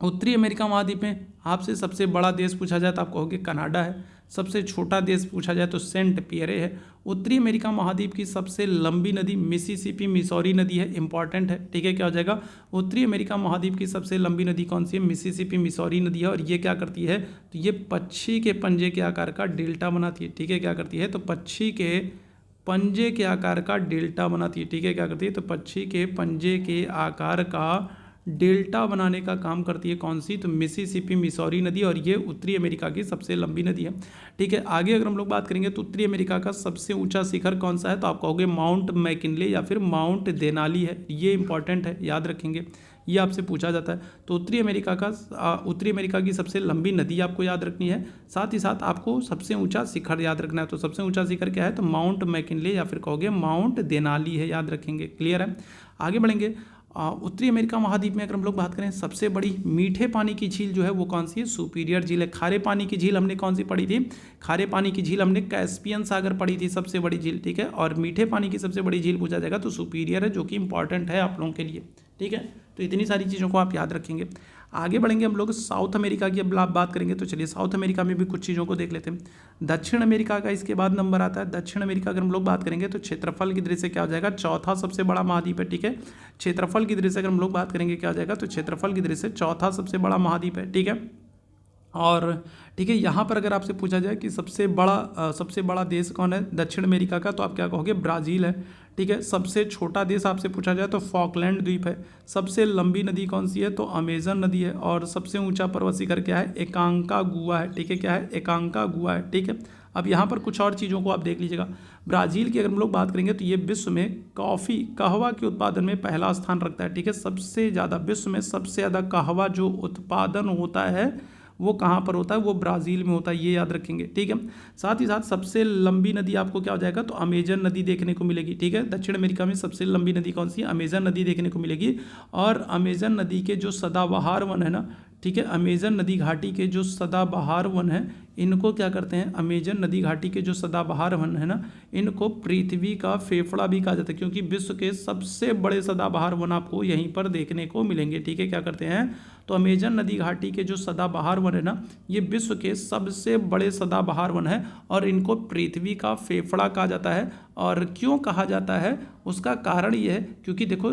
उत्तरी अमेरिका महाद्वीप में आपसे सबसे बड़ा देश पूछा जाए तो आप कहोगे कनाडा है, सबसे छोटा देश पूछा जाए तो सेंट पियरे है। उत्तरी अमेरिका महाद्वीप की सबसे लंबी नदी मिसिसिपी मिसौरी नदी है, इंपॉर्टेंट है। ठीक है, क्या हो जाएगा, उत्तरी अमेरिका महाद्वीप की सबसे लंबी नदी कौन सी है, मिसिसिपी मिसौरी नदी है। और ये क्या करती है, तो ये पक्षी के पंजे के आकार का डेल्टा बनाती है। ठीक है, क्या करती है, तो पक्षी के पंजे के आकार का डेल्टा बनाती है। ठीक है, क्या करती है, तो पक्षी के पंजे के आकार का डेल्टा बनाने का काम करती है कौन सी, तो मिसिसिपी मिसौरी नदी, और ये उत्तरी अमेरिका की सबसे लंबी नदी है। ठीक है, आगे अगर हम लोग बात करेंगे तो उत्तरी अमेरिका का सबसे ऊंचा शिखर कौन सा है, तो आप कहोगे माउंट मैकिनले या फिर माउंट देनाली है। ये इंपॉर्टेंट है, याद रखेंगे, ये आपसे पूछा जाता है। तो उत्तरी अमेरिका की सबसे लंबी नदी आपको याद रखनी है, साथ ही साथ आपको सबसे ऊंचा शिखर याद रखना है। तो सबसे ऊंचा शिखर क्या है, तो माउंट मैकिनले या फिर कहोगे माउंट देनाली है, याद रखेंगे। क्लियर है, आगे बढ़ेंगे। उत्तरी अमेरिका महाद्वीप में अगर हम लोग बात करें सबसे बड़ी मीठे पानी की झील जो है वो कौन सी है, सुपीरियर झील है। खारे पानी की झील हमने कौन सी पढ़ी थी, खारे पानी की झील हमने कैस्पियन सागर पढ़ी थी, सबसे बड़ी झील। ठीक है, और मीठे पानी की सबसे बड़ी झील पूछा जाएगा तो सुपीरियर है, जो कि इंपॉर्टेंट है आप लोगों के लिए। ठीक है, तो इतनी सारी चीज़ों को आप याद रखेंगे। आगे बढ़ेंगे हम लोग साउथ अमेरिका की अब आप बात करेंगे। तो चलिए साउथ अमेरिका में भी कुछ चीज़ों को देख लेते हैं। दक्षिण अमेरिका का इसके बाद नंबर आता है। दक्षिण अमेरिका अगर हम लोग बात करेंगे तो क्षेत्रफल की दृष्टि से क्या हो जाएगा, चौथा सबसे बड़ा महाद्वीप है। ठीक है, क्षेत्रफल की दृष्टि से अगर हम लोग बात करेंगे क्या हो जाएगा, तो क्षेत्रफल की दृष्टि से चौथा सबसे बड़ा महाद्वीप है। ठीक है, और ठीक है, यहाँ पर अगर आपसे पूछा जाए कि सबसे बड़ा देश कौन है दक्षिण अमेरिका का, तो आप क्या कहोगे, ब्राज़ील है। ठीक है। सबसे छोटा देश आपसे पूछा जाए तो फॉकलैंड द्वीप है। सबसे लंबी नदी कौन सी है, तो अमेजन नदी है। और सबसे ऊंचा पर्वत शिखर क्या है, एकांकागुआ है, ठीक है। क्या है, एकांकागुआ है, ठीक है। अब यहाँ पर कुछ और चीज़ों को आप देख लीजिएगा। ब्राज़ील की अगर हम लोग बात करेंगे तो ये विश्व में कॉफ़ी कहवा के उत्पादन में पहला स्थान रखता है, ठीक है। सबसे ज़्यादा विश्व में सबसे ज़्यादा कहवा जो उत्पादन होता है वो कहाँ पर होता है, वो ब्राज़ील में होता है, ये याद रखेंगे, ठीक है। साथ ही साथ सबसे लंबी नदी आपको क्या हो जाएगा, तो अमेजन नदी देखने को मिलेगी, ठीक है। दक्षिण अमेरिका में सबसे लंबी नदी कौन सी है, अमेजन नदी देखने को मिलेगी। और अमेजन नदी के जो सदाबहार वन है ना, ठीक है, अमेजन नदी घाटी के जो सदाबहार वन है इनको क्या करते हैं, अमेजन नदी घाटी के जो सदाबहार वन है ना, इनको पृथ्वी का फेफड़ा भी कहा जाता है, क्योंकि विश्व के सबसे बड़े सदाबहार वन आपको यहीं पर देखने को मिलेंगे, ठीक है। क्या करते हैं, तो अमेजन नदी घाटी के जो सदाबहार वन है ना, ये विश्व के सबसे बड़े सदाबहार वन है और इनको पृथ्वी का फेफड़ा कहा जाता है। और क्यों कहा जाता है, उसका कारण ये है क्योंकि देखो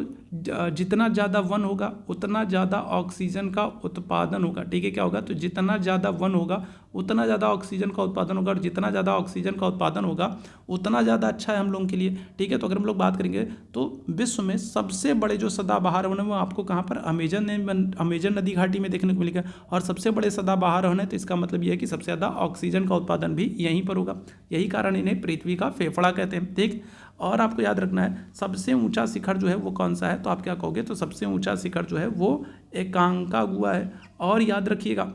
जितना ज़्यादा वन होगा उतना ज़्यादा ऑक्सीजन का उत्पादन होगा, ठीक है। क्या होगा, तो जितना ज़्यादा वन होगा उतना ज़्यादा ऑक्सीजन का उत्पादन होगा, और जितना ज़्यादा ऑक्सीजन का उत्पादन होगा उतना ज़्यादा अच्छा है हम लोगों के लिए, ठीक है। तो अगर हम लोग बात करेंगे तो विश्व में सबसे बड़े जो सदाबहार वन है वो आपको कहाँ पर, अमेजन नदी घाटी में देखने को मिलेगा। और सबसे बड़े सदाबहार वन है तो इसका मतलब यह है कि सबसे ज़्यादा ऑक्सीजन का उत्पादन भी यहीं पर होगा, यही कारण इन्हें पृथ्वी का फेफड़ा कहते हैं, ठीक। और आपको याद रखना है सबसे ऊंचा शिखर जो है वो कौन सा है, तो आप क्या कहोगे, तो सबसे ऊंचा शिखर जो है वो एकांकागुआ है। और याद रखिएगा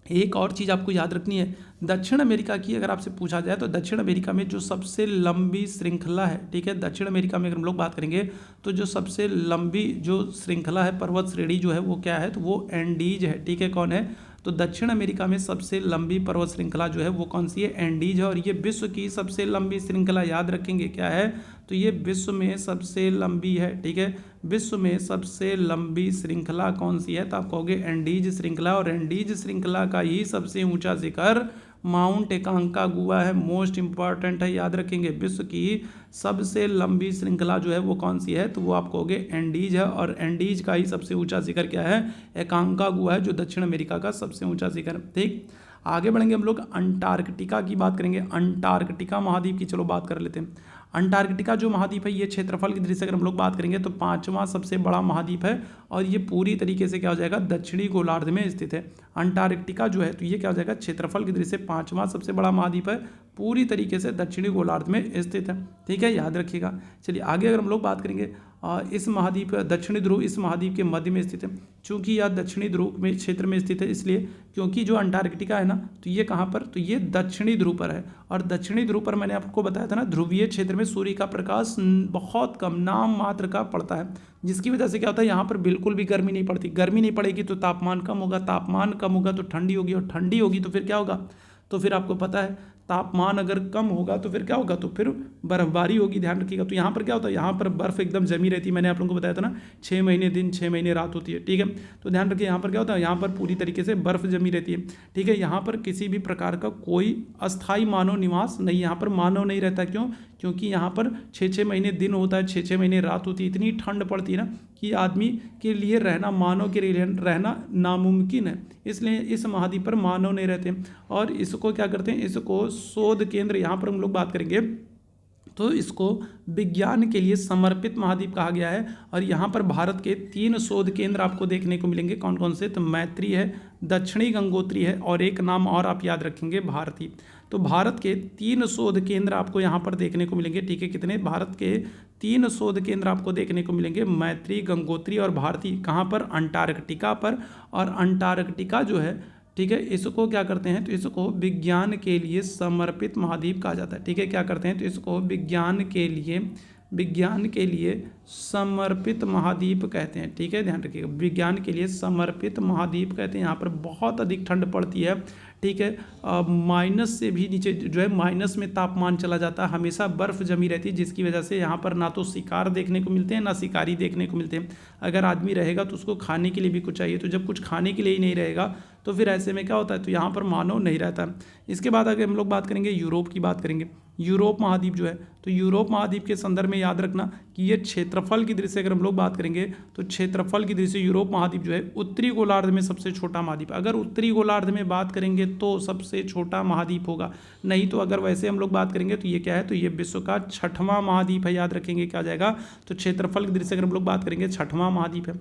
एक और चीज़ आपको याद रखनी है, दक्षिण अमेरिका की अगर आपसे पूछा जाए तो दक्षिण अमेरिका में जो सबसे लंबी श्रृंखला है, ठीक है, दक्षिण अमेरिका में अगर हम लोग बात करेंगे तो जो सबसे लंबी जो श्रृंखला है, पर्वत श्रेणी जो है वो क्या है, तो वो एंडीज है, ठीक है। कौन है, तो दक्षिण अमेरिका में सबसे लंबी पर्वत श्रृंखला जो है वो कौन सी है, एंडीज है। और ये विश्व की सबसे लंबी श्रृंखला याद रखेंगे क्या है, तो ये विश्व में सबसे लंबी है, ठीक है। विश्व में सबसे लंबी श्रृंखला कौन सी है, तो आप कहोगे एंडीज श्रृंखला। और एंडीज श्रृंखला का ही सबसे ऊंचा शिखर माउंट एकांकागुआ है, मोस्ट इंपॉर्टेंट है, याद रखेंगे। विश्व की सबसे लंबी श्रृंखला जो है वो कौन सी है, तो वो आप कहोगे एंडीज है। और एंडीज का ही सबसे ऊंचा शिखर क्या है, एकांकागुआ है, जो दक्षिण अमेरिका का सबसे ऊंचा शिखर, ठीक। आगे बढ़ेंगे हम लोग अंटार्कटिका की बात करेंगे। अंटार्कटिका महाद्वीप की चलो बात कर लेते हैं। अंटार्कटिका जो महाद्वीप है ये क्षेत्रफल की दृष्टि से अगर हम लोग बात करेंगे तो 5वां सबसे बड़ा महाद्वीप है और ये पूरी तरीके से क्या हो जाएगा, दक्षिणी गोलार्ध में स्थित है। अंटार्कटिका जो है तो ये क्या हो जाएगा, क्षेत्रफल की दृष्टि से 5वां सबसे बड़ा महाद्वीप है, पूरी तरीके से दक्षिणी गोलार्ध में स्थित है, ठीक है, याद रखिएगा। चलिए आगे अगर हम लोग बात करेंगे, इस महाद्वीप दक्षिणी ध्रुव इस महाद्वीप के मध्य में स्थित है। चूंकि यह दक्षिणी ध्रुव में क्षेत्र में स्थित है इसलिए, क्योंकि जो अंटार्कटिका है ना तो ये कहाँ पर, तो ये दक्षिणी ध्रुव पर है। और दक्षिणी ध्रुव पर मैंने आपको बताया था ना, ध्रुवीय क्षेत्र में सूर्य का प्रकाश बहुत कम नाम मात्र का पड़ता है, जिसकी वजह से क्या होता है, यहाँ पर बिल्कुल भी गर्मी नहीं पड़ती। गर्मी नहीं पड़ेगी तो तापमान कम होगा, तापमान कम होगा तो ठंडी होगी, और ठंडी होगी तो फिर क्या होगा, तो फिर आपको पता है तापमान अगर कम होगा तो फिर क्या होगा, तो फिर बर्फबारी होगी, ध्यान रखिएगा। तो यहाँ पर क्या होता है, यहाँ पर बर्फ एकदम जमी रहती है, मैंने आप लोगों को बताया था ना 6 महीने दिन 6 महीने रात होती है, ठीक है। तो ध्यान रखिए यहाँ पर क्या होता है, यहाँ पर पूरी तरीके से बर्फ जमी रहती है, ठीक है। यहाँ पर किसी भी प्रकार का कोई अस्थायी मानव निवास नहीं, यहाँ पर मानव नहीं रहता। क्यों, क्योंकि यहाँ पर 6-6 महीने दिन होता है, 6-6 महीने रात होती है, इतनी ठंड पड़ती है ना कि आदमी के लिए रहना, मानव के लिए रहना नामुमकिन है, इसलिए इस महाद्वीप पर मानव नहीं रहते। और इसको क्या करते हैं, इसको शोध केंद्र, यहाँ पर हम लोग बात करेंगे तो इसको विज्ञान के लिए समर्पित महाद्वीप कहा गया है। और यहाँ पर भारत के 3 शोध केंद्र आपको देखने को मिलेंगे, कौन कौन से, तो मैत्री है, दक्षिणी गंगोत्री है, और एक नाम और आप याद रखेंगे, भारती। तो भारत के 3 शोध केंद्र आपको यहाँ पर देखने को मिलेंगे, ठीक है। कितने, भारत के 3 शोध केंद्र आपको देखने को मिलेंगे, मैत्री, गंगोत्री और भारती। कहाँ पर, अंटार्कटिका पर। और अंटार्कटिका जो है, ठीक है, इसको क्या करते हैं, तो इसको विज्ञान के लिए समर्पित महाद्वीप कहा जाता है, ठीक है। क्या करते हैं, तो इसको विज्ञान के लिए समर्पित महाद्वीप कहते हैं, ठीक है, ध्यान रखिएगा, विज्ञान के लिए समर्पित महाद्वीप कहते हैं। यहाँ पर बहुत अधिक ठंड पड़ती है, ठीक है, माइनस से भी नीचे जो है, माइनस में तापमान चला जाता है, हमेशा बर्फ़ जमी रहती है, जिसकी वजह से यहाँ पर ना तो शिकार देखने को मिलते हैं ना शिकारी देखने को मिलते हैं। अगर आदमी रहेगा तो उसको खाने के लिए भी कुछ चाहिए, तो जब कुछ खाने के लिए ही नहीं रहेगा तो फिर ऐसे में क्या होता है, तो यहाँ पर मानव नहीं रहता। इसके बाद अगर हम लोग बात करेंगे यूरोप की बात करेंगे, यूरोप महाद्वीप जो है, तो यूरोप महाद्वीप के संदर्भ में याद रखना कि ये क्षेत्रफल की दृष्टि से अगर हम लोग बात करेंगे तो क्षेत्रफल की दृष्टि से यूरोप महाद्वीप जो है उत्तरी गोलार्ध में सबसे छोटा महाद्वीप। अगर उत्तरी गोलार्ध में बात करेंगे तो सबसे छोटा महाद्वीप होगा, नहीं तो अगर वैसे हम लोग बात करेंगे तो ये क्या है, तो ये विश्व का 6वां महाद्वीप है। याद रखेंगे क्या आ जाएगा, तो क्षेत्रफल की दृष्टि से अगर हम लोग बात करेंगे 6वां महाद्वीप है।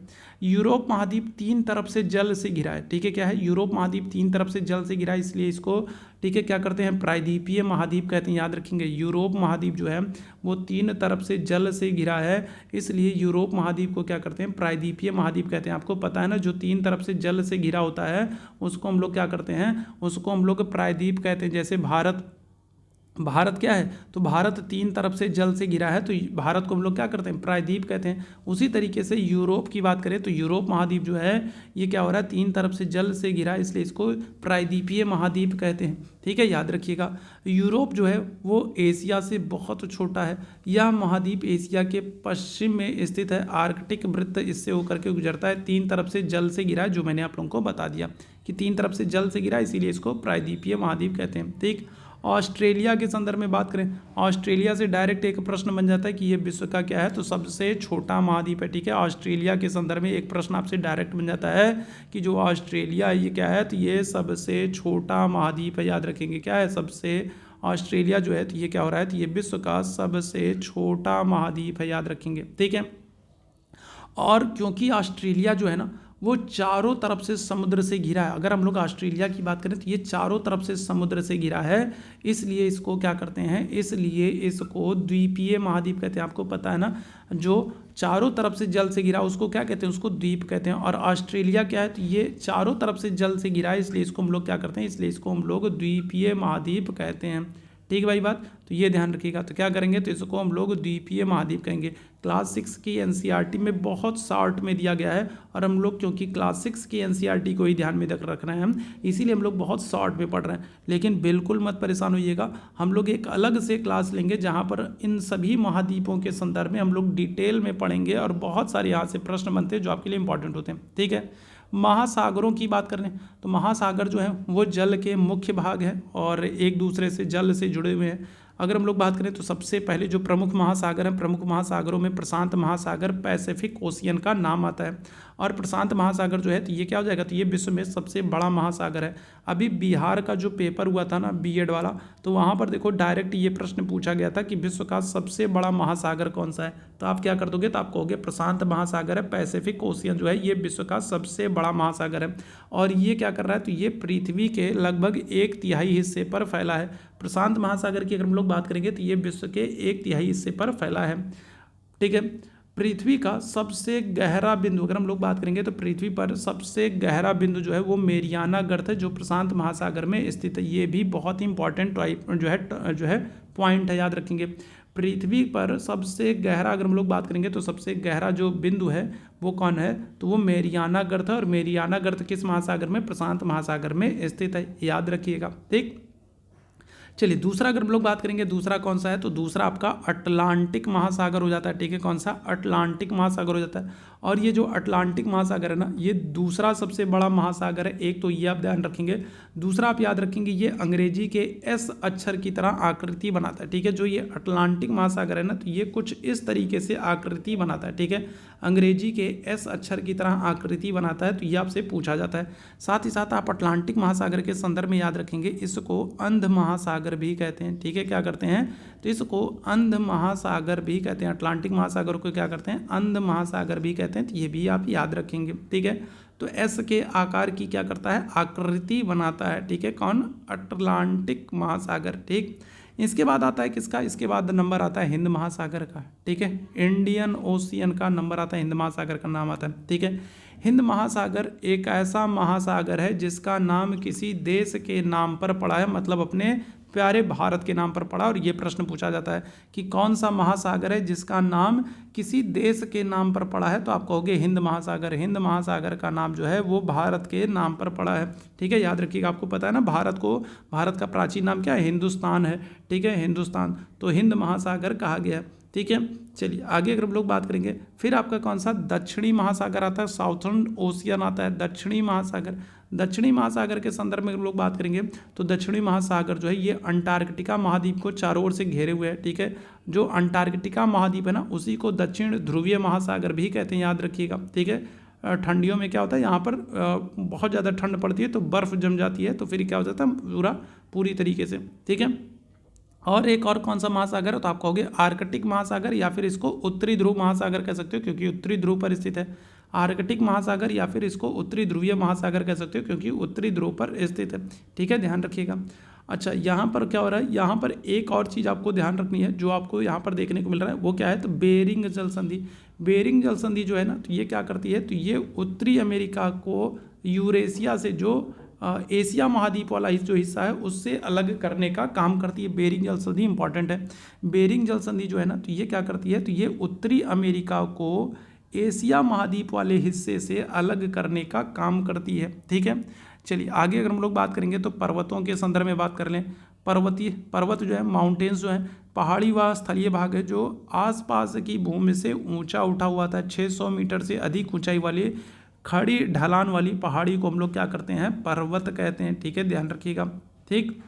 यूरोप महाद्वीप 3 तरफ से जल से घिरा है। ठीक है, क्या है, यूरोप महाद्वीप 3 तरफ से जल से घिरा है, इसलिए इसको ठीक है क्या करते हैं, प्रायद्वीपीय महाद्वीप कहते हैं। याद रखेंगे यूरोप महाद्वीप जो है वो 3 तरफ से जल से घिरा है, इसलिए यूरोप महाद्वीप को क्या करते हैं, प्रायद्वीपीय महाद्वीप कहते हैं। आपको पता है ना, जो 3 तरफ से जल से घिरा होता है उसको हम लोग क्या करते हैं, उसको हम लोग प्रायद्वीप कहते हैं। जैसे भारत क्या है, तो भारत 3 तरफ से जल से घिरा है, तो भारत को हम लोग क्या करते हैं, प्रायद्वीप कहते हैं। उसी तरीके से यूरोप की बात करें तो यूरोप महाद्वीप जो है ये क्या हो रहा है, 3 तरफ से जल से घिरा है, इसलिए इसको प्रायद्वीपीय महाद्वीप कहते हैं। ठीक है, याद रखिएगा। यूरोप जो है वो एशिया से बहुत छोटा है। यह महाद्वीप एशिया के पश्चिम में स्थित है। आर्कटिक वृत्त इससे होकर के गुजरता है। 3 तरफ से जल से घिरा है, जो मैंने आप लोगों को बता दिया कि 3 तरफ से जल से घिरा, इसीलिए इसको प्रायद्वीपीय महाद्वीप कहते हैं। ठीक, ऑस्ट्रेलिया के संदर्भ में बात करें, ऑस्ट्रेलिया से डायरेक्ट एक प्रश्न बन जाता है कि ये विश्व का क्या है, तो सबसे छोटा महाद्वीप है। ठीक है, ऑस्ट्रेलिया के संदर्भ में एक प्रश्न आपसे डायरेक्ट बन जाता है कि जो ऑस्ट्रेलिया ये क्या है, तो ये सबसे छोटा महाद्वीप है। याद रखेंगे क्या है, सबसे ऑस्ट्रेलिया जो है तो ये क्या हो रहा है, तो ये विश्व का सबसे छोटा महाद्वीप है। याद रखेंगे, ठीक है। और क्योंकि ऑस्ट्रेलिया जो है ना वो चारों तरफ से समुद्र से घिरा है, अगर हम लोग ऑस्ट्रेलिया की बात करें तो ये चारों तरफ से समुद्र से घिरा है, इसलिए इसको क्या करते हैं, इसलिए इसको द्वीपीय महाद्वीप कहते हैं। आपको पता है ना, जो चारों तरफ से जल से घिरा उसको क्या कहते हैं, उसको द्वीप कहते हैं। और ऑस्ट्रेलिया क्या है, तो ये चारों तरफ से जल से घिरा है, इसलिए इसको हम लोग क्या करते हैं, इसलिए इसको हम लोग द्वीपीय महाद्वीप कहते हैं। ठीक है भाई बात, तो ये ध्यान रखिएगा। तो क्या करेंगे, तो इसको हम लोग द्वीपीय महाद्वीप कहेंगे। क्लास 6 की एनसीईआरटी में बहुत शॉर्ट में दिया गया है, और हम लोग क्योंकि क्लास 6 की एनसीईआरटी को ही ध्यान में रख रहे हैं हम, इसीलिए हम लोग बहुत शॉर्ट में पढ़ रहे हैं। लेकिन बिल्कुल मत परेशान होइएगा, हम लोग एक अलग से क्लास लेंगे जहाँ पर इन सभी महाद्वीपों के संदर्भ में हम लोग डिटेल में पढ़ेंगे, और बहुत सारे यहाँ से प्रश्न बनते हैं जो आपके लिए इंपॉर्टेंट होते हैं। ठीक है, महासागरों की बात करें तो महासागर जो है वो जल के मुख्य भाग है और एक दूसरे से जल से जुड़े हुए हैं। अगर हम लोग बात करें तो सबसे पहले जो प्रमुख महासागर हैं, प्रमुख महासागरों में प्रशांत महासागर, पैसिफिक ओशियन का नाम आता है। और प्रशांत महासागर जो है तो ये क्या हो जाएगा, तो ये विश्व में सबसे बड़ा महासागर है। अभी बिहार का जो पेपर हुआ था ना बीएड वाला, तो वहाँ पर देखो डायरेक्ट ये प्रश्न पूछा गया था कि विश्व का सबसे बड़ा महासागर कौन सा है, तो आप क्या कर दोगे, तो आप कहोगे प्रशांत महासागर है। पैसिफिक ओशियन जो है ये विश्व का सबसे बड़ा महासागर है, और ये क्या कर रहा है, तो ये पृथ्वी के लगभग 1/3 हिस्से पर फैला है। प्रशांत महासागर की अगर हम लोग बात करेंगे तो ये विश्व के 1/3 हिस्से पर फैला है। ठीक है, पृथ्वी का सबसे गहरा बिंदु अगर हम लोग बात करेंगे तो पृथ्वी पर सबसे गहरा बिंदु जो है वो मेरियाना गर्त है, जो प्रशांत महासागर में स्थित है। ये भी बहुत ही इंपॉर्टेंट जो है पॉइंट है, याद रखेंगे। पृथ्वी पर सबसे गहरा अगर हम लोग बात करेंगे तो सबसे गहरा जो बिंदु है वो कौन है, तो वो मेरियाना गर्त है। और मेरियाना गर्त किस महासागर में, प्रशांत महासागर में स्थित है, याद रखिएगा। ठीक, चलिए दूसरा अगर हम लोग बात करेंगे, दूसरा कौन सा है, तो दूसरा आपका अटलांटिक महासागर हो जाता है। ठीक है, कौन सा, अटलांटिक महासागर हो जाता है। और ये जो अटलांटिक महासागर है ना, ये दूसरा सबसे बड़ा महासागर है। एक तो ये आप ध्यान रखेंगे, दूसरा आप याद रखेंगे ये अंग्रेजी के एस अक्षर की तरह आकृति बनाता है। ठीक है, जो ये अटलांटिक महासागर है ना, तो ये कुछ इस तरीके से आकृति बनाता है। ठीक है, अंग्रेजी के एस अक्षर की तरह आकृति बनाता है, तो ये आपसे पूछा जाता है। साथ ही साथ आप अटलांटिक महासागर के संदर्भ में याद रखेंगे इसको अंध महासागर भी कहते हैं। ठीक है, क्या करते हैं, तो इसको अंध महासागर भी कहते हैं। अटलांटिक महासागर को क्या करते हैं, अंध महासागर भी कहते हैं, तो ये भी आप याद रखेंगे। ठीक है, तो एस के आकार की क्या करता है, आकृति बनाता है। ठीक है, कौन, अटलांटिक महासागर। ठीक, इसके बाद आता है किसका, इसके बाद नंबर आता है हिंद महासागर का। ठीक है, इंडियन ओशियन का नंबर आता है, हिंद महासागर का नाम आता है। ठीक है, हिंद महासागर एक ऐसा महासागर है जिसका नाम किसी देश के नाम पर पड़ा है, मतलब अपने प्यारे भारत के नाम पर पड़ा। और ये प्रश्न पूछा जाता है कि कौन सा महासागर है जिसका नाम किसी देश के नाम पर पड़ा है, तो आप कहोगे हिंद महासागर। हिंद महासागर का नाम जो है वो भारत के नाम पर पड़ा है। ठीक है, याद रखिएगा, आपको पता है ना भारत का प्राचीन नाम क्या है, हिंदुस्तान है। ठीक है, हिंदुस्तान, तो हिंद महासागर कहा गया। ठीक है, चलिए आगे अगर हम लोग बात करेंगे, फिर आपका कौन सा दक्षिणी महासागर आता है, साउथर्न ओशियन आता है, दक्षिणी महासागर। दक्षिणी महासागर के संदर्भ में हम लोग बात करेंगे तो दक्षिणी महासागर जो है ये अंटार्कटिका महाद्वीप को चारों ओर से घेरे हुए है, ठीक है। जो अंटार्कटिका महाद्वीप है ना, उसी को दक्षिण ध्रुवीय महासागर भी कहते हैं, याद रखिएगा, ठीक है। ठंडियों में क्या होता है, यहाँ पर बहुत ज़्यादा ठंड पड़ती है तो बर्फ़ जम जाती है, तो फिर क्या हो जाता है पूरी तरीके से, ठीक है। और एक और कौन सा महासागर है, तो आप कहोगे आर्कटिक महासागर, या फिर इसको उत्तरी ध्रुव महासागर कह सकते हो क्योंकि उत्तरी ध्रुव पर स्थित है। आर्कटिक महासागर या फिर इसको उत्तरी ध्रुवीय महासागर कह सकते हो क्योंकि उत्तरी ध्रुव पर स्थित है, ठीक है, ध्यान रखिएगा। अच्छा, यहाँ पर क्या हो रहा है, यहाँ पर एक और चीज़ आपको ध्यान रखनी है जो आपको यहाँ पर देखने को मिल रहा है, वो क्या है, तो बेरिंग जल संधि। बेरिंग जल संधि जो है ना, तो ये क्या करती है, तो ये उत्तरी अमेरिका को यूरेशिया से जो एशिया महाद्वीप वाला जो हिस्सा है उससे अलग करने का काम करती है। बेरिंग जल संधि इंपॉर्टेंट है। बेरिंग जल संधि जो है ना, तो ये क्या करती है, तो ये उत्तरी अमेरिका को एशिया महाद्वीप वाले हिस्से से अलग करने का काम करती है, ठीक है। चलिए आगे अगर हम लोग बात करेंगे तो पर्वतों के संदर्भ में बात कर लें। पर्वत जो है, माउंटेन्स जो है, पहाड़ी व स्थलीय भाग है जो आसपास की भूमि से ऊंचा उठा हुआ था। 600 मीटर से अधिक ऊंचाई वाली खड़ी ढलान वाली पहाड़ी को हम लोग क्या करते हैं, पर्वत कहते हैं, ठीक है, ध्यान रखिएगा, ठीक।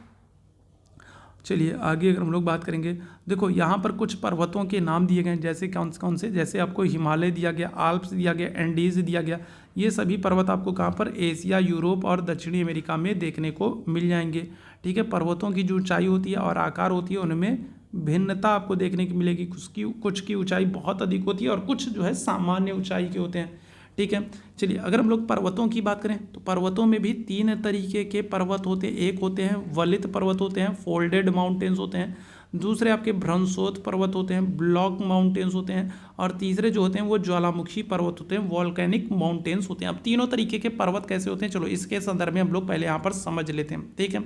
चलिए आगे अगर हम लोग बात करेंगे, देखो यहाँ पर कुछ पर्वतों के नाम दिए गए हैं, जैसे कौन से, जैसे आपको हिमालय दिया गया, आल्प्स दिया गया, एंडीज दिया गया। ये सभी पर्वत आपको कहाँ पर, एशिया, यूरोप और दक्षिणी अमेरिका में देखने को मिल जाएंगे, ठीक है। पर्वतों की जो ऊंचाई होती है और आकार होती है उनमें भिन्नता आपको देखने की मिलेगी। कुछ की ऊंचाई बहुत अधिक होती है और कुछ जो है सामान्य ऊंचाई के होते हैं, ठीक है। चलिए अगर हम लोग पर्वतों की बात करें तो पर्वतों में भी 3 तरीके के पर्वत होते हैं। एक होते हैं वलित पर्वत होते हैं, फोल्डेड माउंटेन्स होते हैं। दूसरे आपके भ्रंशोत पर्वत होते हैं, ब्लॉक माउंटेन्स होते हैं। और तीसरे जो होते हैं वो ज्वालामुखी पर्वत होते हैं, वॉल्केनिक माउंटेन्स होते हैं। अब तीनों तरीके के पर्वत कैसे होते हैं, चलो इसके संदर्भ में हम लोग पहले यहाँ पर समझ लेते हैं, ठीक है।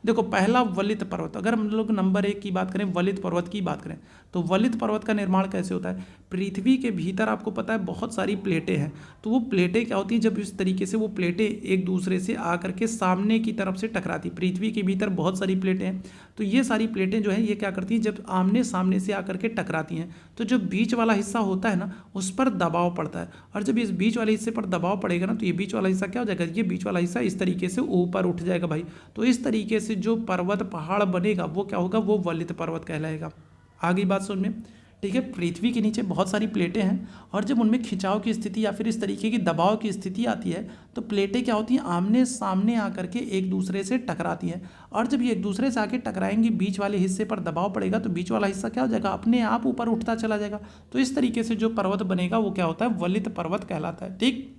देखो पहला वलित पर्वत, अगर हम लोग नंबर 1 की बात करें, वलित पर्वत की बात करें तो वलित पर्वत का निर्माण कैसे होता है। पृथ्वी के भीतर आपको पता है बहुत सारी प्लेटें हैं, तो वो प्लेटें क्या होती हैं, जब इस तरीके से वो प्लेटें एक दूसरे से आकर के सामने की तरफ से टकराती। पृथ्वी के भीतर बहुत सारी प्लेटें हैं, तो ये सारी प्लेटें जो हैं ये क्या करती हैं, जब आमने सामने से आकर के टकराती हैं तो जो बीच वाला हिस्सा होता है ना उस पर दबाव पड़ता है। और जब इस बीच वाले हिस्से पर दबाव पड़ेगा ना तो ये बीच वाला हिस्सा क्या हो जाएगा, ये बीच वाला हिस्सा इस तरीके से ऊपर उठ जाएगा भाई। तो इस तरीके से जो पर्वत पहाड़ बनेगा वो क्या होगा, वो वलित पर्वत कहलाएगा। आगे बात सुन में, ठीक है। पृथ्वी के नीचे बहुत सारी प्लेटें हैं और जब उनमें खिंचाव की स्थिति या फिर इस तरीके की दबाव की स्थिति आती है तो प्लेटें क्या होती हैं, आमने सामने आकर के एक दूसरे से टकराती हैं। और जब ये एक दूसरे से आके टकराएंगी, बीच वाले हिस्से पर दबाव पड़ेगा तो बीच वाला हिस्सा क्या हो जाएगा, अपने आप ऊपर उठता चला जाएगा। तो इस तरीके से जो पर्वत बनेगा वो क्या होता है, वलित पर्वत कहलाता है, ठीक।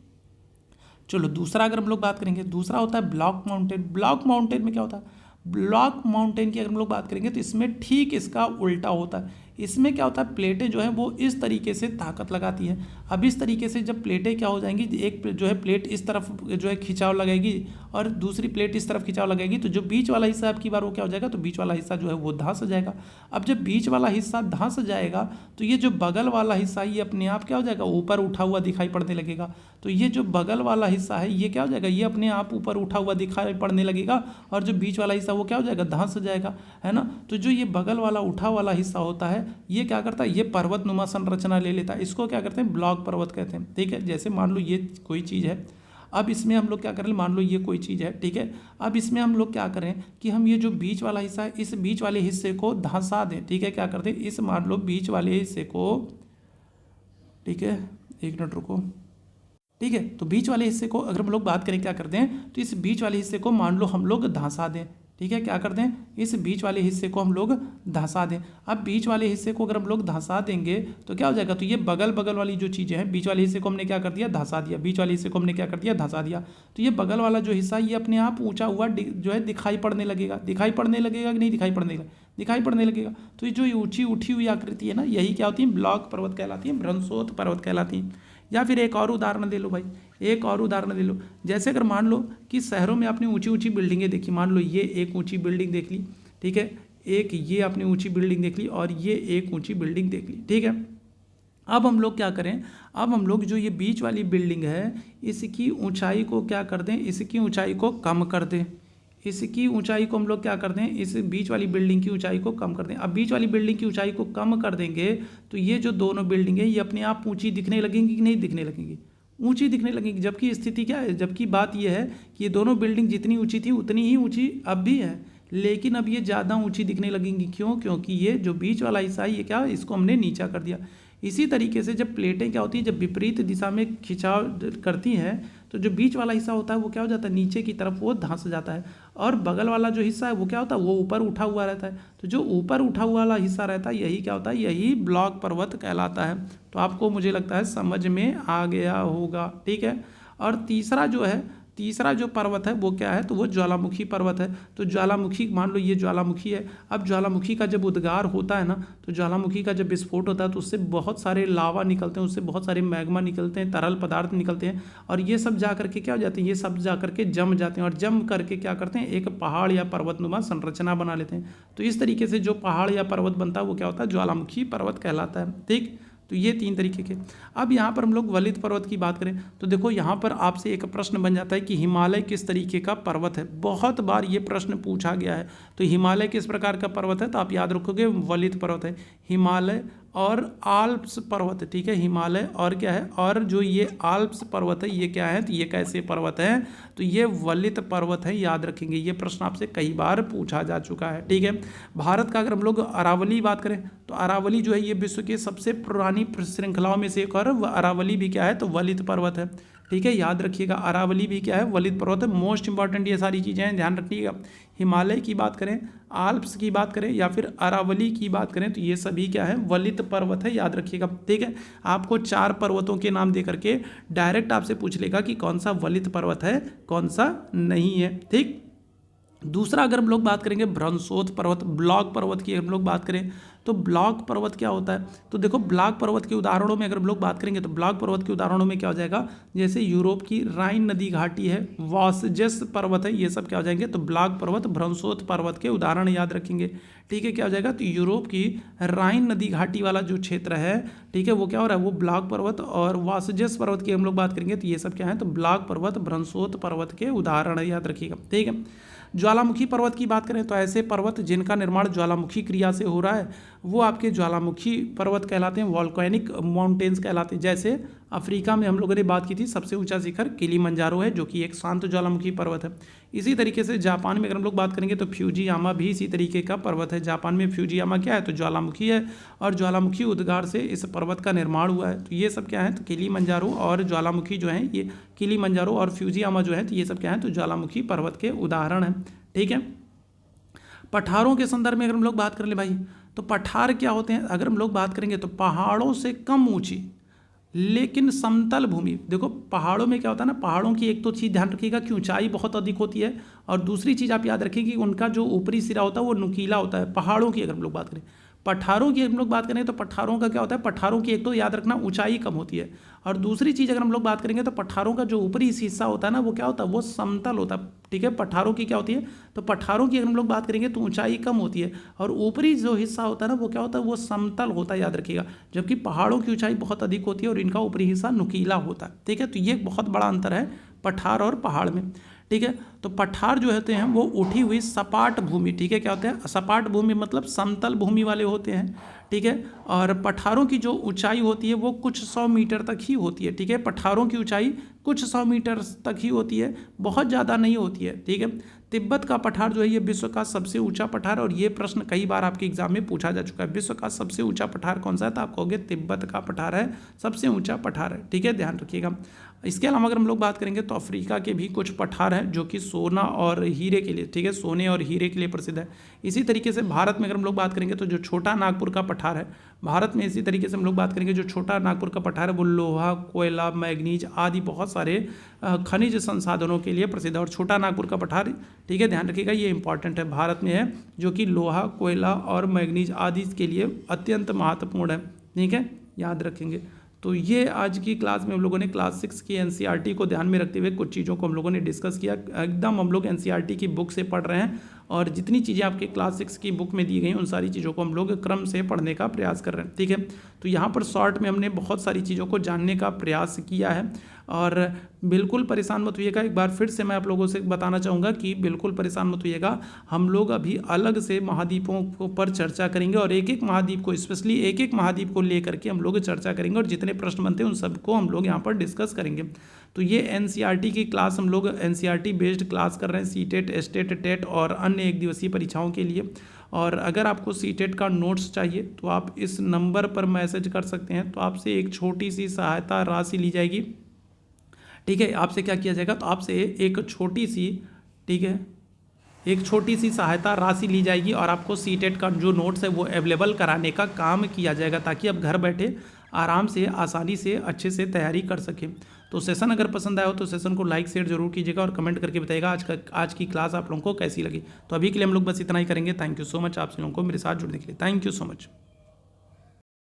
चलो दूसरा अगर हम लोग बात करेंगे, दूसरा होता है ब्लॉक माउंटेन। ब्लॉक माउंटेन में क्या होता है, ब्लॉक माउंटेन की अगर हम लोग बात करेंगे तो इसमें ठीक इसका उल्टा होता है। इसमें क्या होता है, प्लेटें जो है वो इस तरीके से ताकत लगाती है। अब इस तरीके से जब प्लेटें क्या हो जाएंगी, एक जो है प्लेट इस तरफ जो है खिंचाव लगाएगी और दूसरी प्लेट इस तरफ खिंचाव लगाएगी, तो जो बीच वाला हिस्सा आपकी बार वो क्या हो जाएगा, तो बीच वाला हिस्सा जो है वो धंस जाएगा। अब जब बीच वाला हिस्सा धंस जाएगा तो ये जो बगल वाला हिस्सा ये अपने आप क्या हो जाएगा, ऊपर उठा हुआ दिखाई पड़ने लगेगा। तो ये जो बगल वाला हिस्सा है ये क्या हो जाएगा, ये अपने आप ऊपर उठा हुआ दिखाई पड़ने लगेगा और जो बीच वाला हिस्सा वो क्या हो जाएगा, धंस जाएगा, है ना। तो जो ये बगल वाला उठा वाला हिस्सा होता है ये क्या करता है, ये पर्वतनुमा संरचना ले लेता है। इसको क्या करते हैं, ब्लॉक पर्वत कहते हैं, ठीक है। जैसे मान लो ये कोई चीज़ है, अब इसमें हम लोग क्या करें, मान लो ये कोई चीज़ है, ठीक है। अब इसमें हम लोग क्या करें कि हम ये जो बीच वाला हिस्सा है इस बीच वाले हिस्से को धंसा दें, ठीक है। क्या करते हैं, इस मान लो बीच वाले हिस्से को, ठीक है, एक मिनट रुको, ठीक है। तो बीच वाले हिस्से को अगर हम लोग बात करें क्या करते हैं, तो इस बीच वाले हिस्से को मान लो हम लोग धंसा दें, ठीक है। क्या करते हैं, इस बीच वाले हिस्से को हम लोग धंसा दें। अब बीच वाले हिस्से को अगर हम लोग धंसा देंगे तो क्या हो जाएगा, तो ये बगल वाली जो चीज़ें हैं, बीच वाले हिस्से को हमने क्या कर दिया, धंसा दिया, बीच वाले हिस्से को हमने क्या कर दिया, धंसा दिया। तो ये बगल वाला जो हिस्सा ये अपने आप ऊंचा हुआ जो है दिखाई पड़ने लगेगा। दिखाई पड़ने लगेगा कि नहीं दिखाई पड़ने लगेगा, दिखाई पड़ने लगेगा। तो ये जो ऊँची उठी हुई आकृति है ना, यही क्या होती है, ब्लॉक पर्वत कहलाती है, भ्रंशोत पर्वत कहलाती है। या फिर एक और उदाहरण दे लो भाई, एक और उदाहरण दे लो। जैसे अगर मान लो कि शहरों में आपने ऊंची ऊंची बिल्डिंगें देखी, मान लो ये एक ऊंची बिल्डिंग देख ली, ठीक है, एक ये आपने ऊंची बिल्डिंग देख ली और ये एक ऊंची बिल्डिंग देख ली, ठीक है। अब हम लोग क्या करें, अब हम लोग जो ये बीच वाली बिल्डिंग है इसकी ऊंचाई को क्या कर दें, इसकी ऊंचाई को कम कर दें। इसकी ऊंचाई को हम लोग क्या कर दें, इस बीच वाली बिल्डिंग की ऊंचाई को कम कर दें। अब बीच वाली बिल्डिंग की ऊंचाई को कम कर देंगे तो ये जो दोनों बिल्डिंग है ये अपने आप ऊंची दिखने लगेंगी कि नहीं दिखने लगेंगी, ऊंची दिखने लगेंगी। जबकि स्थिति क्या है, जबकि बात यह है कि ये दोनों बिल्डिंग जितनी ऊंची थी उतनी ही ऊंची अब भी है, लेकिन अब ये ज़्यादा ऊंची दिखने लगेंगी। क्यों? क्योंकि ये जो बीच वाला हिस्सा है ये क्या, इसको हमने नीचा कर दिया। इसी तरीके से जब प्लेटें क्या होती हैं, जब विपरीत दिशा में खिंचाव करती हैं तो जो बीच वाला हिस्सा होता है वो क्या हो जाता है, नीचे की तरफ वो धंस जाता है, और बगल वाला जो हिस्सा है वो क्या होता है, वो ऊपर उठा हुआ रहता है। तो जो ऊपर उठा हुआ वाला हिस्सा रहता है यही क्या होता है, यही ब्लॉक पर्वत कहलाता है। तो आपको मुझे लगता है समझ में आ गया होगा, ठीक है। और तीसरा जो पर्वत है वो क्या है, तो वो ज्वालामुखी पर्वत है। तो ज्वालामुखी, मान लो ये ज्वालामुखी है। अब ज्वालामुखी का जब उद्गार होता है ना, तो ज्वालामुखी का जब विस्फोट होता है तो उससे बहुत सारे लावा निकलते हैं, उससे बहुत सारे मैग्मा निकलते हैं, तरल पदार्थ निकलते हैं, और ये सब जा करके क्या हो जाते हैं, ये सब जा करके जम जाते हैं, और जम करके क्या करते हैं, एक पहाड़ या पर्वतनुमा संरचना बना लेते हैं। तो इस तरीके से जो पहाड़ या पर्वत बनता है वो क्या होता है, ज्वालामुखी पर्वत कहलाता है, ठीक। तो ये 3 तरीके के। अब यहाँ पर हम लोग वलित पर्वत की बात करें तो देखो यहाँ पर आपसे एक प्रश्न बन जाता है कि हिमालय किस तरीके का पर्वत है। बहुत बार ये प्रश्न पूछा गया है। तो हिमालय किस प्रकार का पर्वत है, तो आप याद रखोगे वलित पर्वत है। हिमालय और आल्प्स पर्वत, ठीक है, हिमालय और क्या है, और जो ये आल्प्स पर्वत है ये क्या है, तो ये कैसे पर्वत है, तो ये वलित पर्वत है, याद रखेंगे। ये प्रश्न आपसे कई बार पूछा जा चुका है, ठीक है। भारत का अगर हम लोग अरावली बात करें तो अरावली जो है ये विश्व की सबसे पुरानी श्रृंखलाओं में से एक, और अरावली भी क्या है, तो वलित पर्वत है, ठीक है, याद रखिएगा। अरावली भी क्या है, वलित पर्वत है। मोस्ट इंपॉर्टेंट ये सारी चीज़ें हैं, ध्यान रखिएगा। हिमालय की बात करें, आल्प्स की बात करें या फिर अरावली की बात करें तो ये सभी क्या है, वलित पर्वत है, याद रखिएगा, ठीक है। आपको 4 पर्वतों के नाम दे करके डायरेक्ट आपसे पूछ लेगा कि कौन सा वलित पर्वत है, कौन सा नहीं है, ठीक। दूसरा अगर हम लोग बात करेंगे ब्रह्मोत्स पर्वत, ब्लॉक पर्वत की हम लोग बात करें तो ब्लॉक पर्वत क्या होता है, तो देखो ब्लॉक पर्वत के उदाहरणों में अगर हम लोग बात करेंगे तो ब्लॉक पर्वत के उदाहरणों में क्या हो जाएगा, जैसे यूरोप की राइन नदी घाटी है, वॉसजस पर्वत है, ये सब क्या हो जाएंगे, तो ब्लॉक पर्वत, ब्रह्मोत्स पर्वत के उदाहरण याद रखेंगे, ठीक है। क्या हो जाएगा, तो यूरोप की राइन नदी घाटी वाला जो क्षेत्र है, ठीक है, वो क्या हो रहा है, वो ब्लॉक पर्वत, और वॉसजस पर्वत की हम लोग बात करेंगे तो ये सब क्या है, तो ब्लॉक पर्वत, ब्रह्मोत्स पर्वत के उदाहरण है, याद रखिएगा, ठीक है। ज्वालामुखी पर्वत की बात करें तो ऐसे पर्वत जिनका निर्माण ज्वालामुखी क्रिया से हो रहा है वो आपके ज्वालामुखी पर्वत कहलाते हैं, वॉल्केनिक माउंटेन्स कहलाते हैं। जैसे अफ्रीका में हम लोगों ने बात की थी, सबसे ऊंचा शिखर किलिमंजारो है जो कि एक शांत ज्वालामुखी पर्वत है। इसी तरीके से जापान में अगर हम लोग बात करेंगे तो फ्यूजियामा भी इसी तरीके का पर्वत है। जापान में फ्यूजियामा क्या है, तो ज्वालामुखी है, और ज्वालामुखी उद्गार से इस पर्वत का निर्माण हुआ है। तो ये सब क्या है, तो किलिमंजारो और ज्वालामुखी जो है, ये किलिमंजारो और फ्यूजियामा जो है, तो ये सब क्या है, तो ज्वालामुखी पर्वत के उदाहरण हैं, ठीक है। पठारों के संदर्भ में अगर हम लोग बात कर ले भाई, तो पठार क्या होते हैं, अगर हम लोग बात करेंगे तो पहाड़ों से कम ऊंची लेकिन समतल भूमि। देखो पहाड़ों में क्या होता है ना, पहाड़ों की एक तो चीज़ ध्यान रखिएगा कि ऊंचाई बहुत अधिक होती है, और दूसरी चीज़ आप याद रखिए कि उनका जो ऊपरी सिरा होता है वो नुकीला होता है। पहाड़ों की अगर हम लोग बात करें, पठारों की हम लोग बात करें तो पठारों का क्या होता है, पठारों की एक तो याद रखना ऊंचाई कम होती है, और दूसरी चीज़ अगर हम लोग बात करेंगे तो पठारों का जो ऊपरी हिस्सा होता है ना वो क्या होता है, वो समतल होता है, ठीक है। पठारों की क्या होती है, तो पठारों की अगर हम लोग बात करेंगे तो ऊंचाई कम होती है, और ऊपरी जो हिस्सा होता है ना वो क्या होता है, वो समतल होता है, याद रखिएगा। जबकि पहाड़ों की ऊंचाई बहुत अधिक होती है और इनका ऊपरी हिस्सा नुकीला होता है, ठीक है। तो ये बहुत बड़ा अंतर है पठार और पहाड़ में, ठीक है। तो पठार जो होते हैं वो उठी हुई सपाट भूमि, ठीक है, क्या होते हैं, सपाट भूमि मतलब समतल भूमि वाले होते हैं, ठीक है। और पठारों की जो ऊंचाई होती है वो कुछ 100 मीटर तक ही होती है, ठीक है। पठारों की ऊंचाई कुछ 100 मीटर तक ही होती है, बहुत ज़्यादा नहीं होती है, ठीक है। तिब्बत का पठार जो है ये विश्व का सबसे ऊंचा पठार, और ये प्रश्न कई बार आपके एग्जाम में पूछा जा चुका है। विश्व का सबसे ऊंचा पठार कौन सा है, तो आप कहोगे तिब्बत का पठार है, सबसे ऊंचा पठार है, ठीक है, ध्यान रखिएगा। इसके अलावा अगर हम लोग बात करेंगे तो अफ्रीका के भी कुछ पठार हैं जो कि सोना और हीरे के लिए, ठीक है, सोने और हीरे के लिए प्रसिद्ध है। इसी तरीके से भारत में अगर हम लोग बात करेंगे तो जो छोटा नागपुर का पठार है, भारत में इसी तरीके से हम लोग बात करेंगे जो छोटा नागपुर का पठार है वो लोहा, कोयला, मैग्नीज आदि बहुत सारे खनिज संसाधनों के लिए प्रसिद्ध है। और छोटा नागपुर का पठार, ठीक है, ध्यान रखिएगा, ये इंपॉर्टेंट है, भारत में है, जो कि लोहा, कोयला और मैग्नीज आदि के लिए अत्यंत महत्वपूर्ण है, ठीक है, याद रखेंगे। तो ये आज की क्लास में हम लोगों ने क्लास 6 की एनसीईआरटी को ध्यान में रखते हुए कुछ चीज़ों को हम लोगों ने डिस्कस किया। एकदम हम लोग एनसीईआरटी की बुक से पढ़ रहे हैं, और जितनी चीज़ें आपके क्लास 6 की बुक में दी गई उन सारी चीज़ों को हम लोग क्रम से पढ़ने का प्रयास कर रहे हैं, ठीक है। तो यहाँ पर शॉर्ट में हमने बहुत सारी चीज़ों को जानने का प्रयास किया है। और बिल्कुल परेशान मत होइएगा। एक बार फिर से मैं आप लोगों से बताना चाहूँगा कि बिल्कुल परेशान मत होइएगा। हम लोग अभी अलग से महाद्वीपों पर चर्चा करेंगे और एक एक महाद्वीप को, स्पेशली एक एक महाद्वीप को लेकर के हम लोग चर्चा करेंगे और जितने प्रश्न बनते हैं उन सबको हम लोग यहाँ पर डिस्कस करेंगे। तो ये एनसीईआरटी की क्लास, हम लोग एनसीईआरटी बेस्ड क्लास कर रहे हैं सीटेट, एस्टेट, टेट और अन्य एक दिवसीय परीक्षाओं के लिए। और अगर आपको सीटेट का नोट्स चाहिए तो आप इस नंबर पर मैसेज कर सकते हैं, तो आपसे एक छोटी सी सहायता राशि ली जाएगी। ठीक है, आपसे क्या किया जाएगा, तो आपसे एक छोटी सी, ठीक है, एक छोटी सी सहायता राशि ली जाएगी और आपको सीटेट का जो नोट्स है वो अवेलेबल कराने का काम किया जाएगा, ताकि आप घर बैठे आराम से, आसानी से, अच्छे से तैयारी कर सकें। तो सेशन अगर पसंद आया हो तो सेशन को लाइक शेयर जरूर कीजिएगा और कमेंट करके बताइएगा आज की क्लास आप लोगों को कैसी लगी। तो अभी के लिए हम लोग बस इतना ही करेंगे। थैंक यू सो मच आप लोगों को मेरे साथ जुड़ने के लिए। Thank you so much.